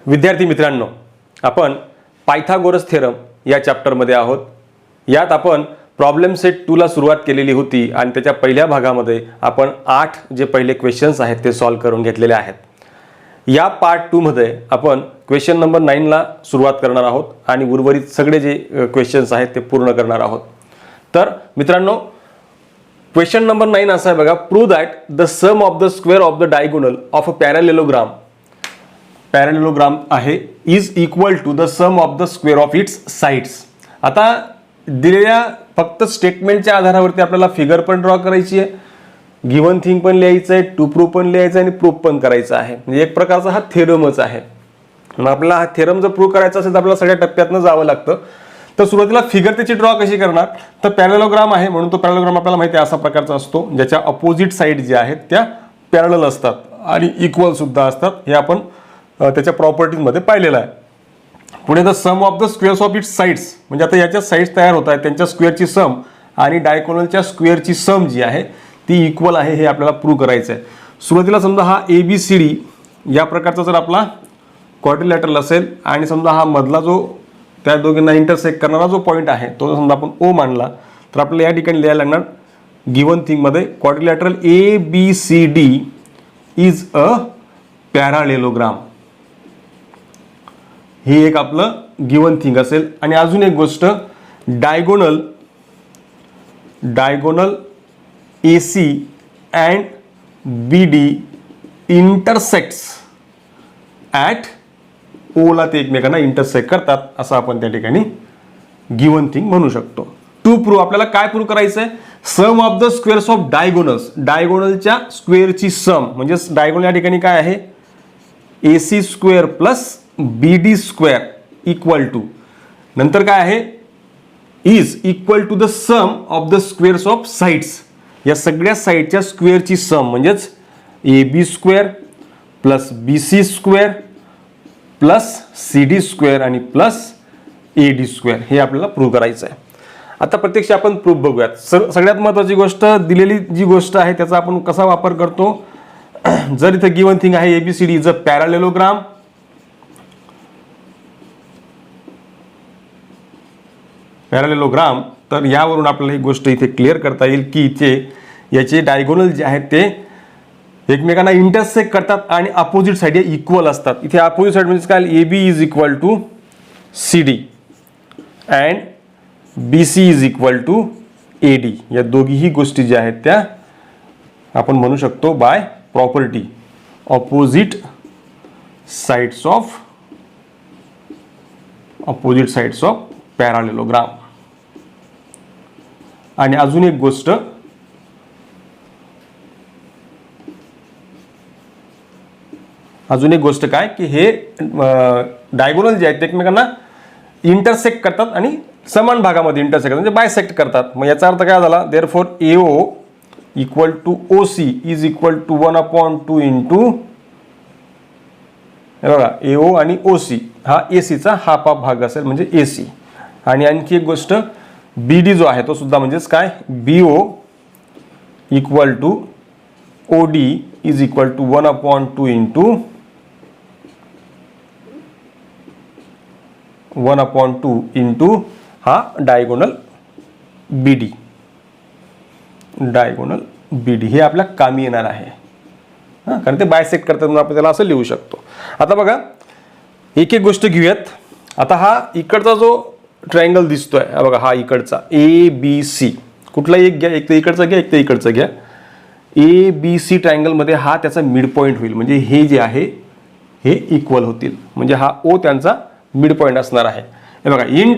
विद्यार्थी मित्रांनो, आपण पायथागोरस थेरम या चॅप्टरमध्ये आहोत. यात आपण प्रॉब्लेम सेट 2 ला सुरुवात केलेली होती आणि त्याच्या पहिल्या भागामध्ये आपण 8 जे पहिले क्वेश्चन्स आहेत ते सॉल्व करून घेतलेले आहेत. या पार्ट 2 मध्ये आपण क्वेश्चन नंबर 9 ला सुरुवात करणार आहोत आणि उर्वरित सगळे जे क्वेश्चन्स आहेत ते पूर्ण करणार आहोत. तर मित्रांनो, क्वेश्चन नंबर 9 असा आहे बघा, prove that the sum of the square of the diagonal of a parallelogram आहे is equal to the sum of the square of its sides. आता दिलेल्या फक्त स्टेटमेंटच्या आधारावरती आपल्याला फिगर पण ड्रॉ करायची आहे, गिव्हन थिंग पण लिहायचं आहे, टू प्रूव्ह पण लिहायचं आहे आणि प्रूव्ह पण करायचं आहे. म्हणजे एक प्रकारचा हा थेरमच आहे. मग आपल्याला हा थेरम जर प्रूव्ह करायचा असेल तर आपल्याला सगळ्या टप्प्यातनं जावं लागतं. तर सुरुवातीला फिगर त्याची ड्रॉ कशी करणार, तर पॅरलेलोग्राम आहे म्हणून तो पॅरलेलोग्राम आपल्याला माहिती आहे असा प्रकारचा असतो ज्याच्या अपोजिट साइड ज्या आहेत त्या पॅरलल असतात आणि इक्वल सुद्धा असतात. हे आपण त्याच्या प्रॉपर्टीजमध्ये पाहिलेलं आहे. पुढे the sum of the squares of its sides, म्हणजे आता याच्या साइड्स तयार होत आहेत त्यांच्या स्क्वेअरची सम आणि डायगोनलच्या स्क्वेअरची सम जी आहे ती इक्वल आहे हे आपल्याला प्रूव्ह करायचं आहे. सुरुवातीला समजा हा ABCD या प्रकारचा जर आपला क्वाड्रिलॅटरल असेल आणि समजा हा मधला जो त्या दोघांना इंटरसेक्ट करणारा जो पॉईंट आहे तो जर समजा आपण O मानला तर आपल्याला या ठिकाणी लिहायला लागणार गिव्हन थिंगमध्ये quadrilateral ABCD is a parallelogram. ही एक आपलं गिव्हन थिंग असेल. आणि अजून एक गोष्ट, diagonal AC and BD intersects at ओला ते एकमेकांना इंटरसेक्ट करतात असं आपण त्या ठिकाणी गिव्हन थिंग म्हणू शकतो. टू प्रूव्ह आपल्याला काय प्रूव्ह करायचं आहे, sum of the squares of diagonals, डायगोनलच्या स्क्वेअरची सम, म्हणजे डायगोनल या ठिकाणी काय आहे AC square plus BD square equal to, नंतर काय आहे is equal to the sum of the squares of sides, या सगळ्या साइडच्या स्क्वेअरची सम म्हणजेच AB square plus BC square plus CD square आणि प्लस AD स्क्वेअर हे आपल्याला प्रूव्ह करायचं आहे. आता प्रत्यक्ष आपण प्रूफ बघूयात. सगळ्यात महत्त्वाची गोष्ट, दिलेली जी गोष्ट आहे त्याचा आपण कसा वापर करतो. जर इथे गिव्हन थिंग आहे ABCD इज अ पॅरालेलोग्राम, तर यावरून आपल्याला ही गोष्ट इथे क्लिअर करता येईल की इथे याचे डायगोनल जे आहेत ते एकमेकांना इंटरसेक्ट करतात आणि अपोजिट साइड इक्वल असतात. इथे अपोजिट साइड म्हणजे काय, AB is equal to CD and BC is equal to AD. या दोघीही गोष्टी ज्या आहेत त्या आपण म्हणू शकतो by property opposite sides of parallelogram. आणि अजून एक गोष्ट, काय की हे डायगोनल जे आहेत ते एकमेकांना इंटरसेक्ट करतात आणि समान भागामध्ये इंटरसेक्ट करतात म्हणजे बायसेक्ट करतात. मग याचा अर्थ काय झाला, therefore AO equal to OC is equal to 1/2 into, हे बघा AO आणि OC हा AC चा हाफ भाग असेल म्हणजे AC. आणि आणखी एक गोष्ट, BD जो आहे तो सुद्धा म्हणजेच काय BO equal to OD is equal to 1/2 into 1/2 into हा डायगोनल BD हे आपल्या कामी येणार आहे. हां, कारण ते बायसेक्ट करतात म्हणून आपण त्याला असं लिहू शकतो. आता बघा एक गोष्ट घेऊयात. आता हा इकडचा जो ट्रायंगल दिसतोय, हा बघा हा इकडचा ABC, कुठला एक घ्या, एक तर इकडचा घ्या एक तर इकडचा घ्या. ABC ट्रायंगलमध्ये हा त्याचा मिड पॉईंट होईल, म्हणजे हे जे आहे हे इक्वल होतील, म्हणजे हा O त्यांचा मिड पॉईंट असणार आहे. हे बघा इन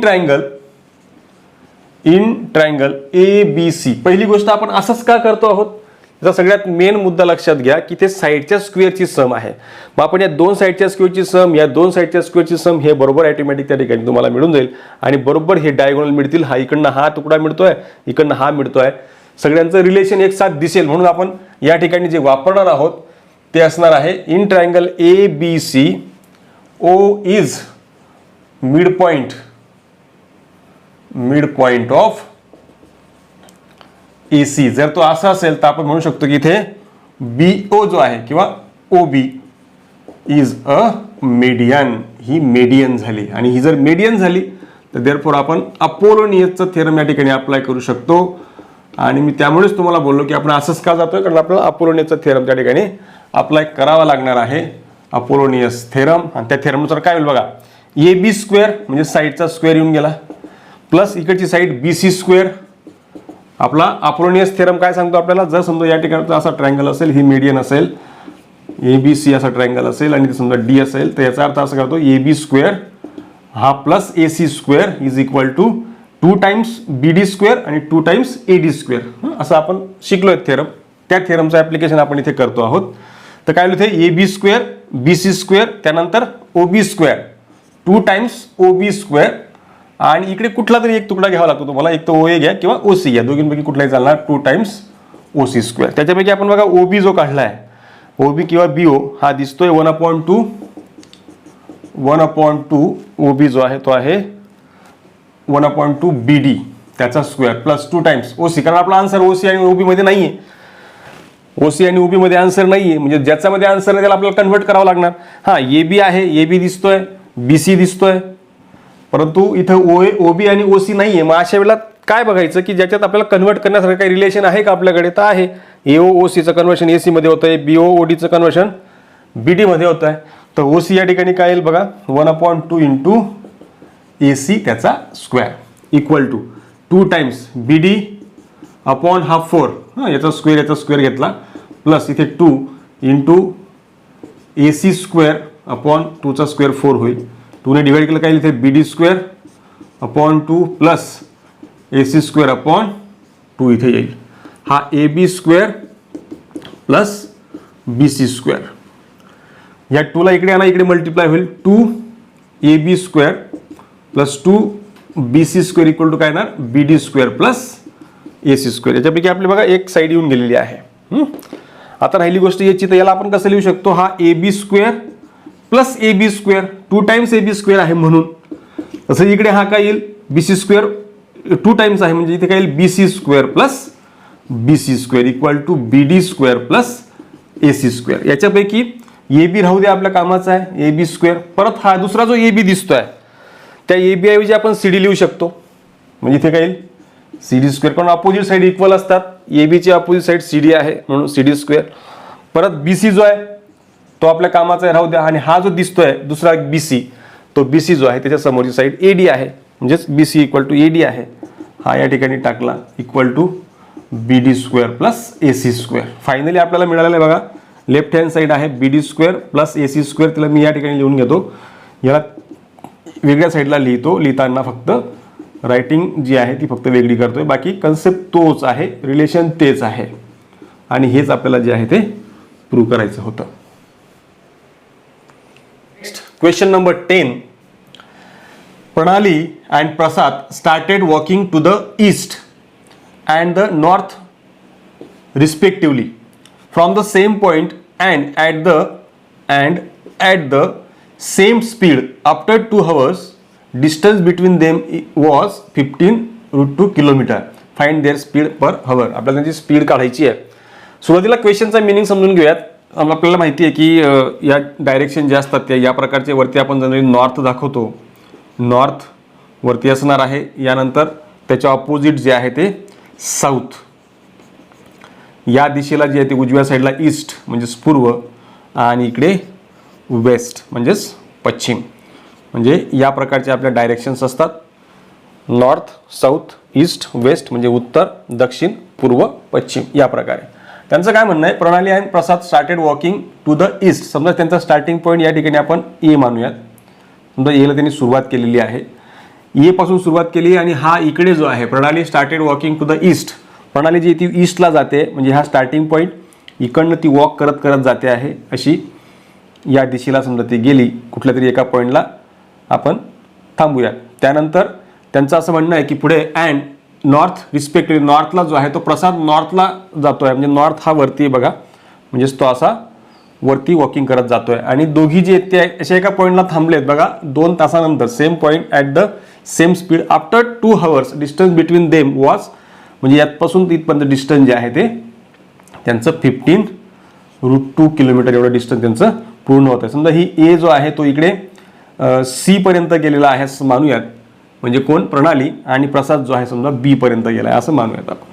ट्रायंगल ABC. पहिली गोष्ट आपण असंच का करतो आहोत, त्याचा सगळ्यात मेन मुद्दा लक्षात घ्या की ते साईडच्या स्क्वेअरची सम आहे. मग आपण या दोन साईडच्या स्क्वेअरची सम, या दोन साईडच्या स्क्वेअरची सम हे बरोबर ऑटोमॅटिक त्या ठिकाणी तुम्हाला मिळून जाईल आणि बरोबर हे डायगोनल मिळतील. हा इकडनं हा तुकडा मिळतोय, इकडनं हा मिळतोय, सगळ्यांचं रिलेशन एक साथ दिसेल. म्हणून आपण या ठिकाणी जे वापरणार आहोत ते असणार आहे in triangle ABC O is mid point of AC. जर तो असा असेल तर आपण म्हणू शकतो की इथे BO जो आहे किंवा OB is a median. He median झाली आणि ही जर मेडियन झाली तर देअरफॉर आपण अपोलोनियसचं थेरम या ठिकाणी अप्लाय करू शकतो. आणि मी त्यामुळेच तुम्हाला बोललो की आपण असंच का जातोय, कारण आपल्याला अपोलोनियसचा थेरम त्या ठिकाणी अप्लाय करावा लागणार आहे. Apollonius theorem. आणि त्या थेरमनुसार काय होईल बघा, ए बी स्क्वेअर म्हणजे साईडचा स्क्वेअर येऊन गेला, प्लस इकडची साईड बी सी स्क्वेअर. आपला अपोलोनियस थेरम काय सांगतो आपल्याला, जर समजा या ठिकाणी असा ट्रायंगल असेल, ही मीडियन असेल, ए बी सी असा ट्रायंगल असेल आणि समजा डी असेल, तर याचा अर्थ असा करतो ए बी स्क्वेअर हा plus A C square is equal to 2 times B D square आणि 2 टाइम्स ए डी स्क्वेअर. असं आपण शिकलोय थेरम. त्या थेरमचं ऍप्लिकेशन आपण इथे करतो आहोत. तर काय होईल इथे, A B square B C square त्यानंतर O B square 2 times O B square आणि इकडे कुठला तरी एक तुकडा घ्यावा लागतो तुम्हाला, एक तर ओ ए घ्या किंवा ओ सी घ्या, दोघींपैकी कुठलाही चालणार, 2 टाइम्स ओ सी स्क्वेअर. त्याच्यापैकी आपण बघा ओ बी जो काढला आहे, ओ बी किंवा बी ओ हा दिसतोय 1/2 ओ बी जो आहे तो आहे 1/2 बी डी त्याचा स्क्वेअर प्लस 2 टाइम्स ओ सी. कारण आपला आन्सर ओ सी आणि ओबी मध्ये नाहीये, ओ सी आणि ओबी मध्ये आन्सर नाहीये, म्हणजे ज्याच्यामध्ये आन्सर नाही त्याला आपल्याला कन्वर्ट करावं लागणार. हा ए बी आहे, ए बी दिसतोय, बी सी दिसतोय, परंतु इथं ओ बी आणि ओ सी नाहीये. मग अशा वेळेला काय बघायचं की ज्याच्यात आपल्याला कन्वर्ट करण्यासारखं काही रिलेशन आहे का आपल्याकडे, तर आहे. ए ओ सीचं कन्वर्शन ए सी मध्ये होतं आहे, बी ओ डीचं कन्वर्शन बी डी मध्ये होतं आहे. तर ओ सी या ठिकाणी काय येईल बघा, 1/2 इंटू ए सी त्याचा square equal to 2 times B D upon हा 4 याचा स्क्वेअर घेतला प्लस इथे 2 into A C square upon 2चा स्क्वेअर 4 होईल. 2ने डिवाइड केलं काय येईल इथे B D square upon 2 plus A C square upon 2 इथे येईल. हा A B square plus B C square, या 2ला इकडे आणा, इकडे मल्टिप्लाय होईल 2 A B square plus 2 B C square equal to काय येणार, B D square plus A C square. याच्यापैकी आपली बघा एक साईड येऊन गेलेली आहे. आता राहिली गोष्ट याची, तर याला आपण कसं लिहू शकतो, हा A B square plus A B square 2 times A B square आहे म्हणून. तसं इकडे हा काय येईल, बी सी स्क्वेअर 2 टाइम्स आहे म्हणजे इथे काय येईल B C square plus B C square equal to B D square plus A C square. याच्यापैकी ए बी राहू द्या आपल्या कामाचा आहे, ए बी स्क्वेअर. परत हा दुसरा जो ए बी दिसतोय त्या ए बी ऐवजी आपण सी डी लिहू शकतो, म्हणजे इथे काय येईल सी डी स्क्वेअर, कारण अपोजिट साईड इक्वल असतात. ए बी ची अपोजिट साईड सी डी आहे म्हणून सी डी स्क्वेअर. परत बी सी जो आहे तो आपल्या कामाचा आहे राहू द्या, आणि हा जो दिसतोय दुसरा बी सी, तो बी सी जो आहे त्याच्या समोरची साईड ए डी आहे, म्हणजेच B C equal to A D आहे. हा या ठिकाणी टाकला equal to B D square plus A C square. Finally आपल्याला मिळालेलं आहे बघा, लेफ्ट हँड साईड आहे B D square plus A C square. तिला मी या ठिकाणी लिहून घेतो, याला वेगळ्या साईडला लिहितो, लिहिताना फक्त रायटिंग जी आहे ती फक्त वेगळी करतोय, बाकी कन्सेप्ट तोच आहे, रिलेशन तेच आहे, आणि हेच आपल्याला जे आहे ते प्रूव्ह करायचं होतं. Next question number 10. Pranali and Prasad started walking to the east and the north respectively from the same point and at the same speed. After 2 hours, distance between them was 15√2 kilometer. Find their speed per hour. आपल्याला त्यांची speed काढायची आहे. सुरुवातीला क्वेश्चनचा meaning समजून घेऊयात. आपल्याला माहिती आहे की या डायरेक्शन जे असतात त्या या प्रकारचे वरती आपण जनरली नॉर्थ दाखवतो, नॉर्थ वरती असणार आहे, यानंतर त्याच्या ऑपोजिट जे आहे ते साऊथ, या दिशेला जे आहे ते उजव्या साईडला ईस्ट म्हणजेच पूर्व, आणि इकडे वेस्ट म्हणजेच पश्चिम. म्हणजे या प्रकारचे आपल्या डायरेक्शन्स असतात, नॉर्थ, साऊथ, ईस्ट, वेस्ट म्हणजे उत्तर, दक्षिण, पूर्व, पश्चिम, या प्रकारे. त्यांचं काय म्हणणं आहे, प्रणाली आणि Prasad started walking to the east. समजा त्यांचा स्टार्टिंग पॉईंट या ठिकाणी आपण ए मानूयात. समजा एला त्यांनी सुरुवात केलेली आहे, ए पासून सुरुवात केली, आणि हा इकडे जो आहे Pranali started walking to the east. Pranali जी ती ईस्टला जाते, म्हणजे हा स्टार्टिंग पॉईंट इकडनं ती वॉक करत करत जाते आहे, अशी या दिशेला समजा ती गेली, कुठल्या तरी एका पॉईंटला आपण थांबूया. त्यानंतर त्यांचं असं म्हणणं आहे की पुढे अँड नॉर्थ रिस्पेक्टिव्हली, नॉर्थला जो आहे तो प्रसाद नॉर्थला जातोय, म्हणजे नॉर्थ हा वरती बघा, म्हणजेच तो असा वरती वॉकिंग करत जातोय, आणि दोघी जे आहेत ते अशा एका पॉईंटला थांबलेत बघा 2 तासानंतर. Same point at the same speed after 2 hours, distance between them was, म्हणजे यातपासून तिथपर्यंत डिस्टन्स जे आहे ते त्यांचं 15√2 किलोमीटर एवढं डिस्टन्स त्यांचं पूर्ण होत आहे. समजा ही ए जो आहे तो इकडे सी पर्यंत गेलेला आहे असं मानूयात. म्हणजे कोण? प्रणाली. आणि प्रसाद जो आहे समजा बी पर्यंत गेला आहे असं मानूयात आपण.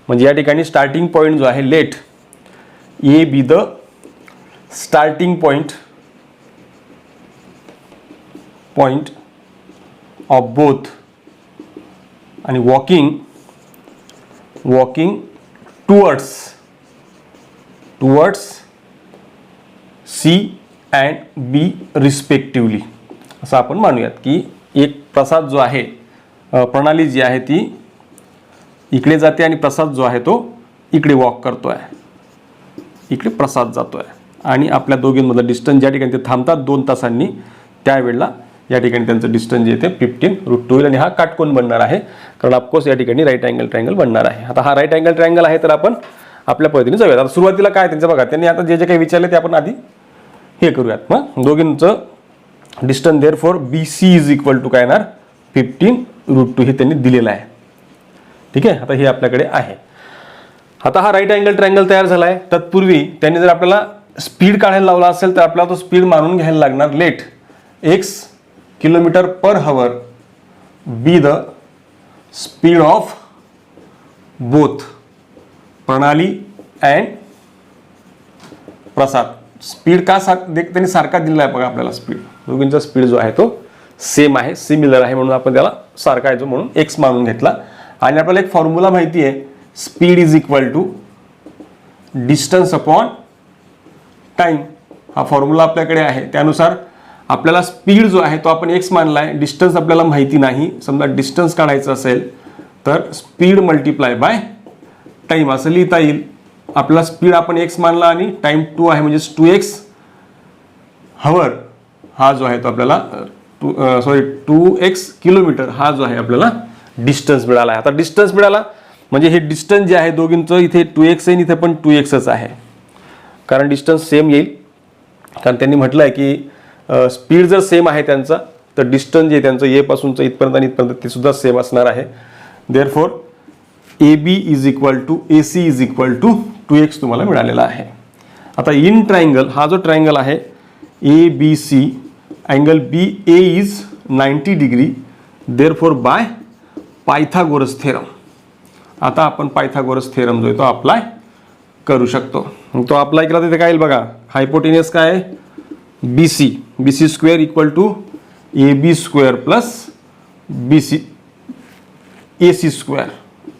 म्हणजे या ठिकाणी स्टार्टिंग पॉईंट जो आहे, let A be the starting point of both आणि walking towards C and B respectively. असं आपण मानूयात की एक प्रसाद जो आहे, प्रणाली जी आहे ती इकडे जाते आणि प्रसाद जो आहे तो इकडे वॉक करतोय, इकडे प्रसाद जातोय. आणि आपल्या दोघींमधलं डिस्टन्स ज्या ठिकाणी ते थांबतात 2 तासांनी, त्यावेळेला या ठिकाणी त्यांचं डिस्टन्स जे येते 15√2 होईल. आणि हा काटकोन बनणार आहे, कारण ऑफकोर्स या ठिकाणी राईट अँगल ट्रायंगल बनणार आहे. आता हा राईट अँगल ट्रायंगल आहे, तर आपण आपल्या पद्धतीने जाऊयात. आता सुरुवातीला काय त्यांचं बघा, त्यांनी आता जे काही विचारले ते आपण आधी हे करूयात. मग दोघींचं distance therefore B C is equal to काय येणार? 15√2 हे त्यांनी दिलेलं आहे. ठीक आहे, आता हे आपल्याकडे आहे. आता हा राईट अँगल ट्रायंगल तयार झाला आहे. तत्पूर्वी त्यांनी जर आपल्याला स्पीड काढायला लावला असेल तर आपल्याला तो स्पीड मानून घ्यायला लागणार. Let x kilometre per hour be the speed of both Pranali and Prasad. Speed का त्यांनी सारखा दिलेला आहे बघा आपल्याला. स्पीड दोघींचा स्पीड जो आहे तो सेम आहे, सिमिलर आहे, म्हणून आपण त्याला सारखा आहे जो म्हणून x मानून घेतला. आणि आपल्याला एक फॉर्म्युला माहिती आहे, speed is equal to distance upon time. हा फॉर्म्युला आपल्याकडे आहे. त्यानुसार आपल्याला स्पीड जो आहे तो आपण x मानला आहे, डिस्टन्स आपल्याला माहिती नाही. समजा डिस्टन्स काढायचं असेल तर स्पीड मल्टिप्लाय बाय टाइम असं लिहिता येईल. आपला स्पीड आपण x मानला आणि टाइम 2 आहे, म्हणजे 2x हवर हा जो आहे तो आपल्याला 2x किलोमीटर हा जो आहे आपल्याला डिस्टन्स मिळाला आहे. आता डिस्टन्स मिळाला म्हणजे हे डिस्टन्स जे आहे दोघींचं, इथे 2x आहे, इथे पण 2xच आहे, कारण डिस्टन्स सेम येईल. कारण त्यांनी म्हटलं आहे की स्पीड जर सेम आहे त्यांचा तर डिस्टन्स जे त्यांचं ए पासूनचं इथपर्यंत आणि इथपर्यंत ते सुद्धा सेम असणार आहे. Therefore A B is equal to A C is equal to 2x तुम्हाला मिळालेला आहे. आता इन ट्रायंगल हा जो ट्रायंगल आहे A B C, angle B A is 90 degree. Therefore by Pythagoras theorem. आता आपण पायथागोरस थेरम जो आहे तो अप्लाय करू शकतो. तो अप्लाय केला तिथे काय येईल बघा, हायपोटेनियस काय आहे B C square equal to A B square plus B C A C square.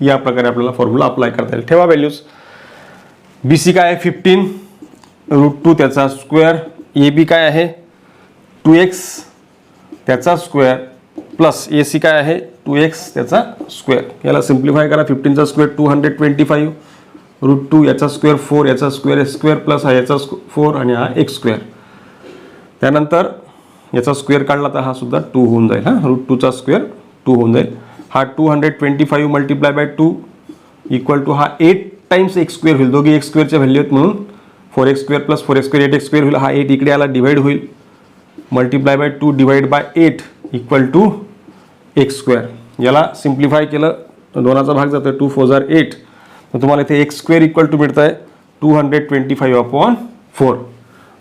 या प्रकारे आपल्याला फॉर्म्युला अप्लाय करता येईल. ठेवा व्हॅल्यूज. बी सी काय आहे 15√2 त्याचा स्क्वेअर, ए बी काय आहे 2x त्याचा स्क्वेअर प्लस ए सी काय आहे 2x त्याचा स्क्वेअर. याला सिम्प्लिफाय करा. 15चा स्क्वेअर 225√2 याचा स्क्वेअर 4 याचा स्क्वेअर स्क्वेअर प्लस हा याचा 4 आणि हा x स्क्वेअर. त्यानंतर याचा स्क्वेअर काढला तर हा सुद्धा 2 होऊन जाईल. हा √2चा स्क्वेअर 2 होऊन जाईल. हा 225 मल्टिप्लाय बाय 2 इक्वल टू हा 8 टाइम्स x स्क्वेअर होईल. दोघे x स्क्वेअरच्या व्हॅल्यू आहेत म्हणून 4x square plus 4x square 8x square होईल. हा 8 इकडे आला डिवाइड होईल. Multiply by 2 divide by 8 equal to x square. याला सिम्प्लिफाय केलं तर 2चा भाग जातो 2 4 8. तर तुम्हाला इथे x स्क्वेअर इक्वल टू मिळत आहे 225/4.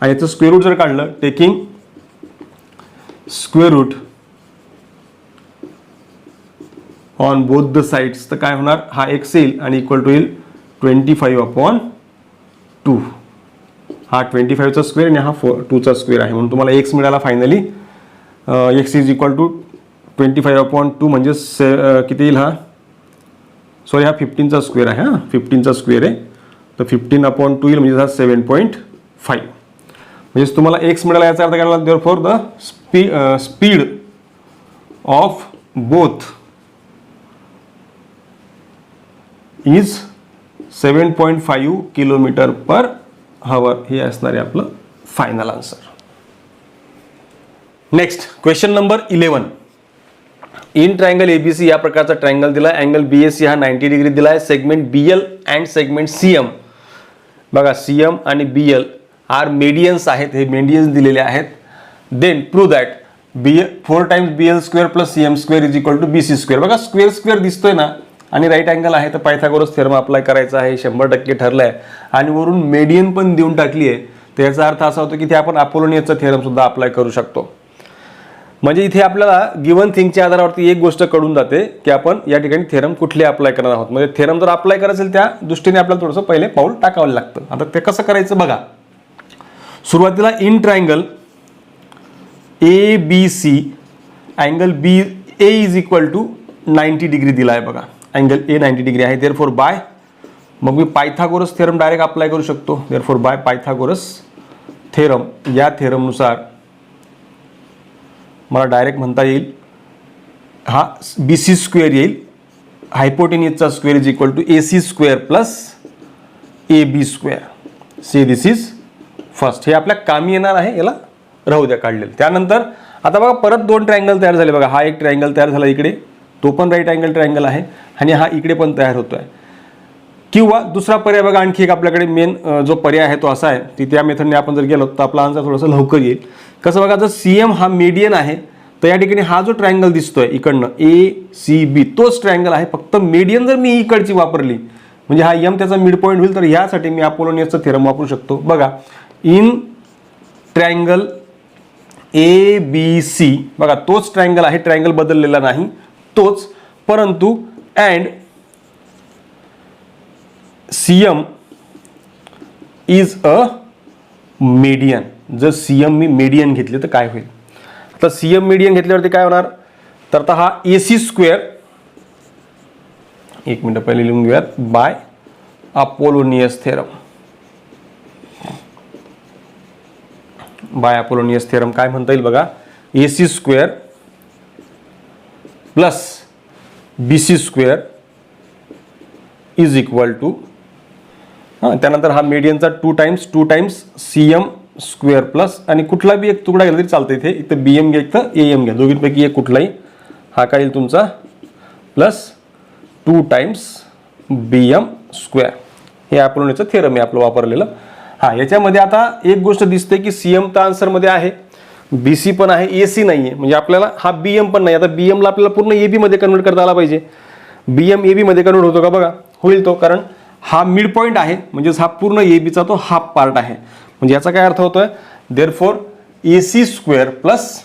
आणि याचं स्क्वेअर रूट जर काढलं, taking square root on both the sides, तर काय होणार, हा x येईल आणि इक्वल टू येईल 25/2. हा 25चा स्क्वेअर आणि हा 2चा स्क्वेअर आहे, म्हणून तुम्हाला x मिळाला finally. x is equal to 25/2 म्हणजे किती येईल, हा सॉरी हा 15चा स्क्वेअर आहे. हा 15चा स्क्वेअर आहे, तर 15/2 येईल म्हणजे हा 7.5. म्हणजे तुम्हाला x मिळाला. याचा अर्थ काय, therefore the speed of both is 7.5 kilometre per hour. हे असणार आहे आपलं final answer. Next question number 11. In triangle ABC या प्रकारचा ट्रायंगल दिला. अँगल बीएसी हा 90 डिग्री दिला आहे. Segment BL and segment CM, बघा सीएम आणि बीएल आर मेडियन्स आहेत. हे मेडियन्स दिलेले आहेत. Then prove that 4 times BL square plus CM square is equal to BC square. बघा स्क्वेअर स्क्वेअर दिसतोय ना, आणि राईट अँगल आहे, तर पायथागोरस थेरम अप्लाय करायचा आहे. 100% ठरलं आहे. आणि वरून मेडियन पण देऊन टाकली आहे. तर याचा अर्थ असा होतो की इथे आपण अपोलोनियसचा थेरम सुद्धा अप्लाय करू शकतो. म्हणजे इथे आपल्याला गिव्हन थिंगच्या आधारावरती एक गोष्ट कळून जाते की आपण या ठिकाणी थेरम कुठले अप्लाय करणार आहोत. म्हणजे थेरम जर अप्लाय करायचं असेल त्या दृष्टीने आपल्याला थोडंसं पहिले पाऊल टाकावं लागतं. आता ते कसं करायचं बघा. सुरुवातीला in triangle ABC angle BA is equal to 90 degree दिला आहे बघा. अँगल A 90 डिग्री आहे. देअरफॉर बाय मग मी पायथागोरस थेरम डायरेक्ट अप्लाय करू शकतो. देअरफॉर बाय पायथागोरस थेरम या थेरमनुसार मला डायरेक्ट म्हणता येईल हा BC स्क्वेअर येईल. हायपोटेनियसचा square is equal to AC square plus AB square. See this is first. हे आपल्या कामी येणार आहे, याला राहू द्या काढलेलं. त्यानंतर आता बघा परत दोन ट्रायंगल तयार झाले बघा. हा एक ट्रायंगल तयार झाला इकडे, तो पण राईट अँगल ट्रायंगल आहे आणि हा इकडे पण तयार होतोय. किंवा दुसरा पर्याय बघा, आणखी एक आपल्याकडे मेन जो पर्याय आहे तो असा आहे की त्या मेथडने आपण जर गेलो तर आपला आन्सर थोडासा लवकर येईल. कसं बघा, जर CM हा मीडियन आहे तर या ठिकाणी हा जो ट्रायंगल दिसतोय इकडनं ACB तोच ट्रायंगल आहे. फक्त मीडियन जर मी इकडची वापरली म्हणजे हा M त्याचा मिड पॉईंट होईल, तर यासाठी मी अपोलोनियसचा थेरम वापरू शकतो. बघा इन ट्रायंगल ABC बघा तोच ट्रायंगल आहे, ट्रायंगल बदललेला नाही तोच, परंतु and CM is a median. जर CM मी मीडियन घेतले तर काय होईल. तर CM मीडियन घेतल्यावरती काय होणार, तर आता हा AC स्क्वेअर, एक मिनिट पहिले लिहून घेऊयात, by Apollonius theorem. By Apollonius theorem काय म्हणता येईल बघा, AC square plus BC square is equal to त्यानंतर हा मीडियनचा 2 टाइम्स CM स्क्वेअर प्लस आणि कुठला बी एक तुकडा घेतला तरी चालतं. इथे इथं BM घ्या इथं AM घ्या, दोघींपैकी एक कुठलाही. हा काय येईल तुमचा प्लस 2 टाइम्स BM स्क्वेअर. हे अपोलोनियसचं थेरम आहे आपलं वापरलेलं. हा याच्यामध्ये आता एक गोष्ट दिसते की CM तर आन्सरमध्ये आहे, BC पण आहे, AC नाही आहे. म्हणजे आपल्याला हा BM पण नाही. आता BM ला आपल्याला पूर्ण AB मध्ये कन्वर्ट करता आला पाहिजे. BM AB मध्ये कन्वर्ट होतो का बघा, होईल तो, कारण हा मिड पॉईंट आहे म्हणजेच हा पूर्ण ABचा तो हाफ पार्ट आहे. म्हणजे याचा काय अर्थ होतोय, therefore AC square plus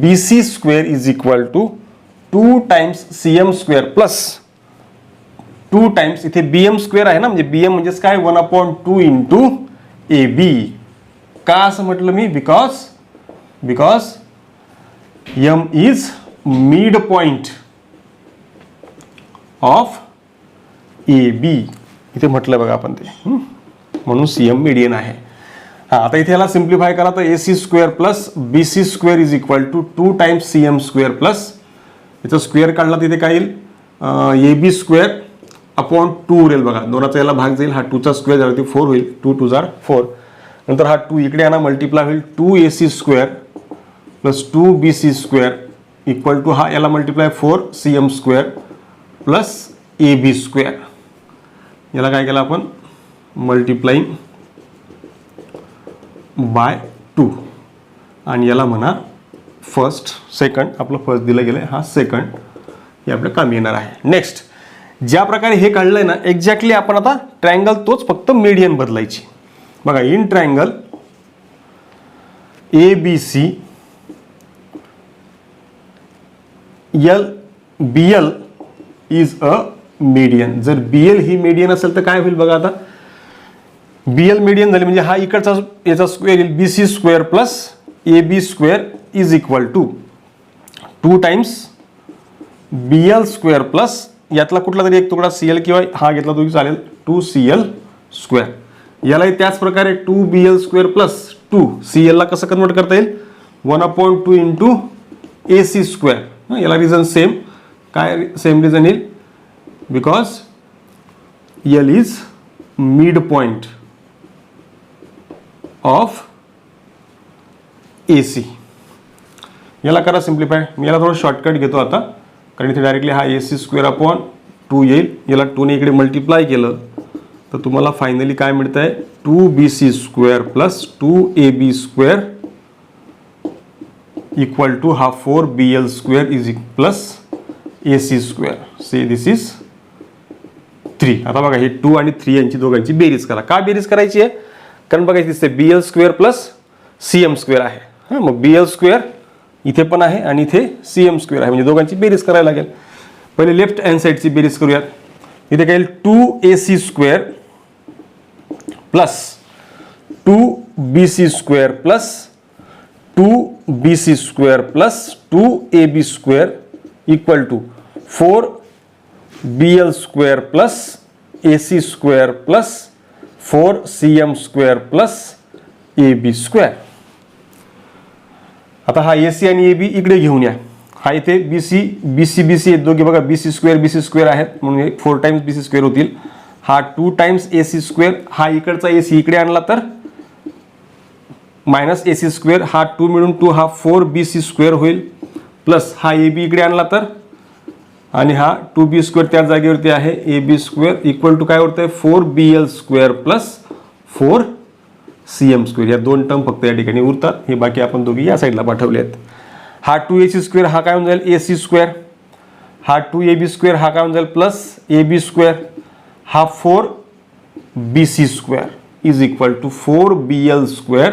BC square is equal to 2 times CM square plus 2 times इथे BM स्क्वेअर आहे ना, म्हणजे BM म्हणजेच काय 1/2 इंटू AB. का असं म्हटलं मी, because M is mid point of AB इथे म्हटलं बघा आपण ते, म्हणून CM मीडियन आहे. हा आता इथे याला सिम्प्लिफाय करा तर AC square plus BC square is equal to 2 times CM square plus याचा स्क्वेअर काढला तिथे काय येईल AB स्क्वेअर अपॉन 2 उरेल बघा, दोनाचा याला भाग जाईल, हा 2 चा स्क्वेअर झाला 4 होईल, 2 2 जार 4. नंतर हा 2 इकडे आणा मल्टिप्लाय होईल 2AC square plus 2BC square equal to हा याला multiply 4CM square plus AB square. याला काय केलं आपण मल्टिप्लाइंग बाय 2 आणि याला म्हणा फर्स्ट सेकंड. आपलं फर्स्ट दिलं गेलं, हा सेकंड, हे आपलं कामी येणार आहे. नेक्स्ट ज्या प्रकारे हे काढलंय ना एक्झॅक्टली आपण आता ट्रायंगल तोच फक्त मीडियन बदलायची. बघा in triangle ABC BL is a median. जर BL ही मीडियन असेल तर काय होईल बघा, आता BL मीडियन झाली म्हणजे हा इकडचा याचा स्क्वेअर येईल BC square plus AB square is equal to 2 times BL square plus यातला कुठला तरी एक तुकडा CL किंवा हा घेतला तरी चालेल 2CL स्क्वेअर. यालाही त्याच प्रकारे 2BL स्क्वेअर प्लस 2CL ला कसं कन्वर्ट करता येईल 1/2 इंटू AC स्क्वेअर. याला रिझन सेम, काय सेम रिझन येईल, because L is mid point of AC. याला करा सिम्प्लिफाय. मी याला थोडं शॉर्टकट घेतो आता, कारण इथे डायरेक्टली हा AC स्क्वेअर अपॉन 2 येईल. याला 2 ने इकडे मल्टिप्लाय केलं तर तुम्हाला फायनली काय मिळत आहे 2BC square plus 2AB square equal to हा 4BL square is plus AC square. See this is 3. आता बघा हे 2 आणि 3 यांची दोघांची बेरीज करा. का बेरीज करायची आहे, कारण बघा इथे दिसते BL square plus CM square आहे. हां, मग BL स्क्वेअर इथे पण आहे आणि इथे CM स्क्वेअर आहे, म्हणजे दोघांची बेरीज करायला लागेल. पहिले लेफ्ट हँड साईडची बेरीज करूयात. इथे काय येईल 2AC square plus 2BC square plus 2BC square plus 2AB square equal to 4BL square plus AC square plus 4CM square plus AB square. आता हा AC आणि AB इकडे घेऊन या. हा इथे BC आहेत दोघे बघा, BC स्क्वेअर आहेत म्हणून हे 4 टाइम्स BC स्क्वेअर होतील. हा 2 टाइम्स AC स्क्वेअर, हा इकडचा AC इकडे आणला तर मायनस AC स्क्वेअर, हा 2 मिळून 2, हा 4BC स्क्वेअर होईल प्लस हा AB इकडे आणला तर, आणि हा 2B स्क्वेअर त्या जागेवरती आहे, AB स्क्वेअर इक्वल टू काय होतंय 4BL square plus 4CM square. या 2 टर्म फक्त या ठिकाणी उरतात, हे बाकी आपण दोघी या साईडला पाठवले आहेत. हा 2AC स्क्वेअर हा काय होऊन जाईल AC स्क्वेअर, हा 2AB स्क्वेअर हा काय होऊन जाईल प्लस AB स्क्वेअर, हा 4BC square is equal to 4BL square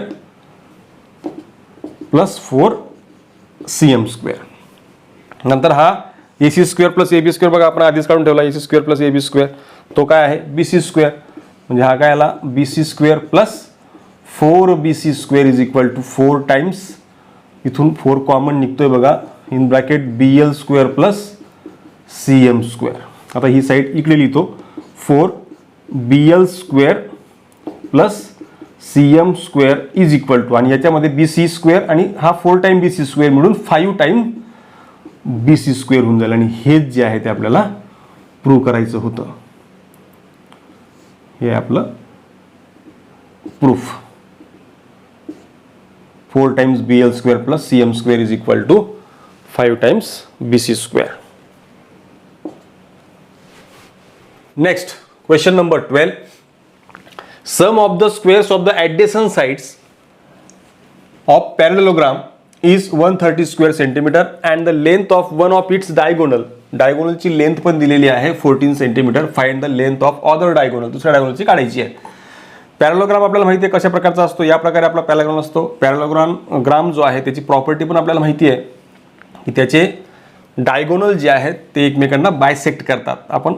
plus 4CM square. नंतर हा AC square plus AB square बघा आपण आधीच काढून ठेवला, AC square plus AB square तो काय आहे BC स्क्वेअर, म्हणजे हा काय आला BC square plus 4BC square is equal to 4 times, इथून 4 कॉमन निघतोय बघा, in bracket BL square plus CM square. आता ही साईड इकडे लिहितो 4BL square plus CM square is equal to, आणि याच्यामध्ये BC स्क्वेअर आणि हा 4 टाइम BC स्क्वेअर मिळून 5 टाइम BC स्क्वेअर होऊन जाईल. आणि हेच जे आहे ते आपल्याला प्रूव्ह करायचं होतं. हे आपलं proof. 4 times BL square plus CM square is equal to 5 times BC square. Next question number 12. Sum of the squares of the adjacent sides of parallelogram is 130 square centimeter and the length of one of its diagonal. Diagonal ची length पण दिलेली आहे 14 centimetre. Find the length of other diagonal. दुसऱ्या डायगोनलची काढायची आहे. पॅरालोग्राम आपल्याला माहिती आहे कशा प्रकारचा असतो. या प्रकारे आपला पॅरालोग्राम असतो. पॅरालोग्राम जो आहे त्याची प्रॉपर्टी पण आपल्याला माहिती आहे की त्याचे डायगोनल जे आहेत ते एकमेकांना बायसेक्ट करतात. आपण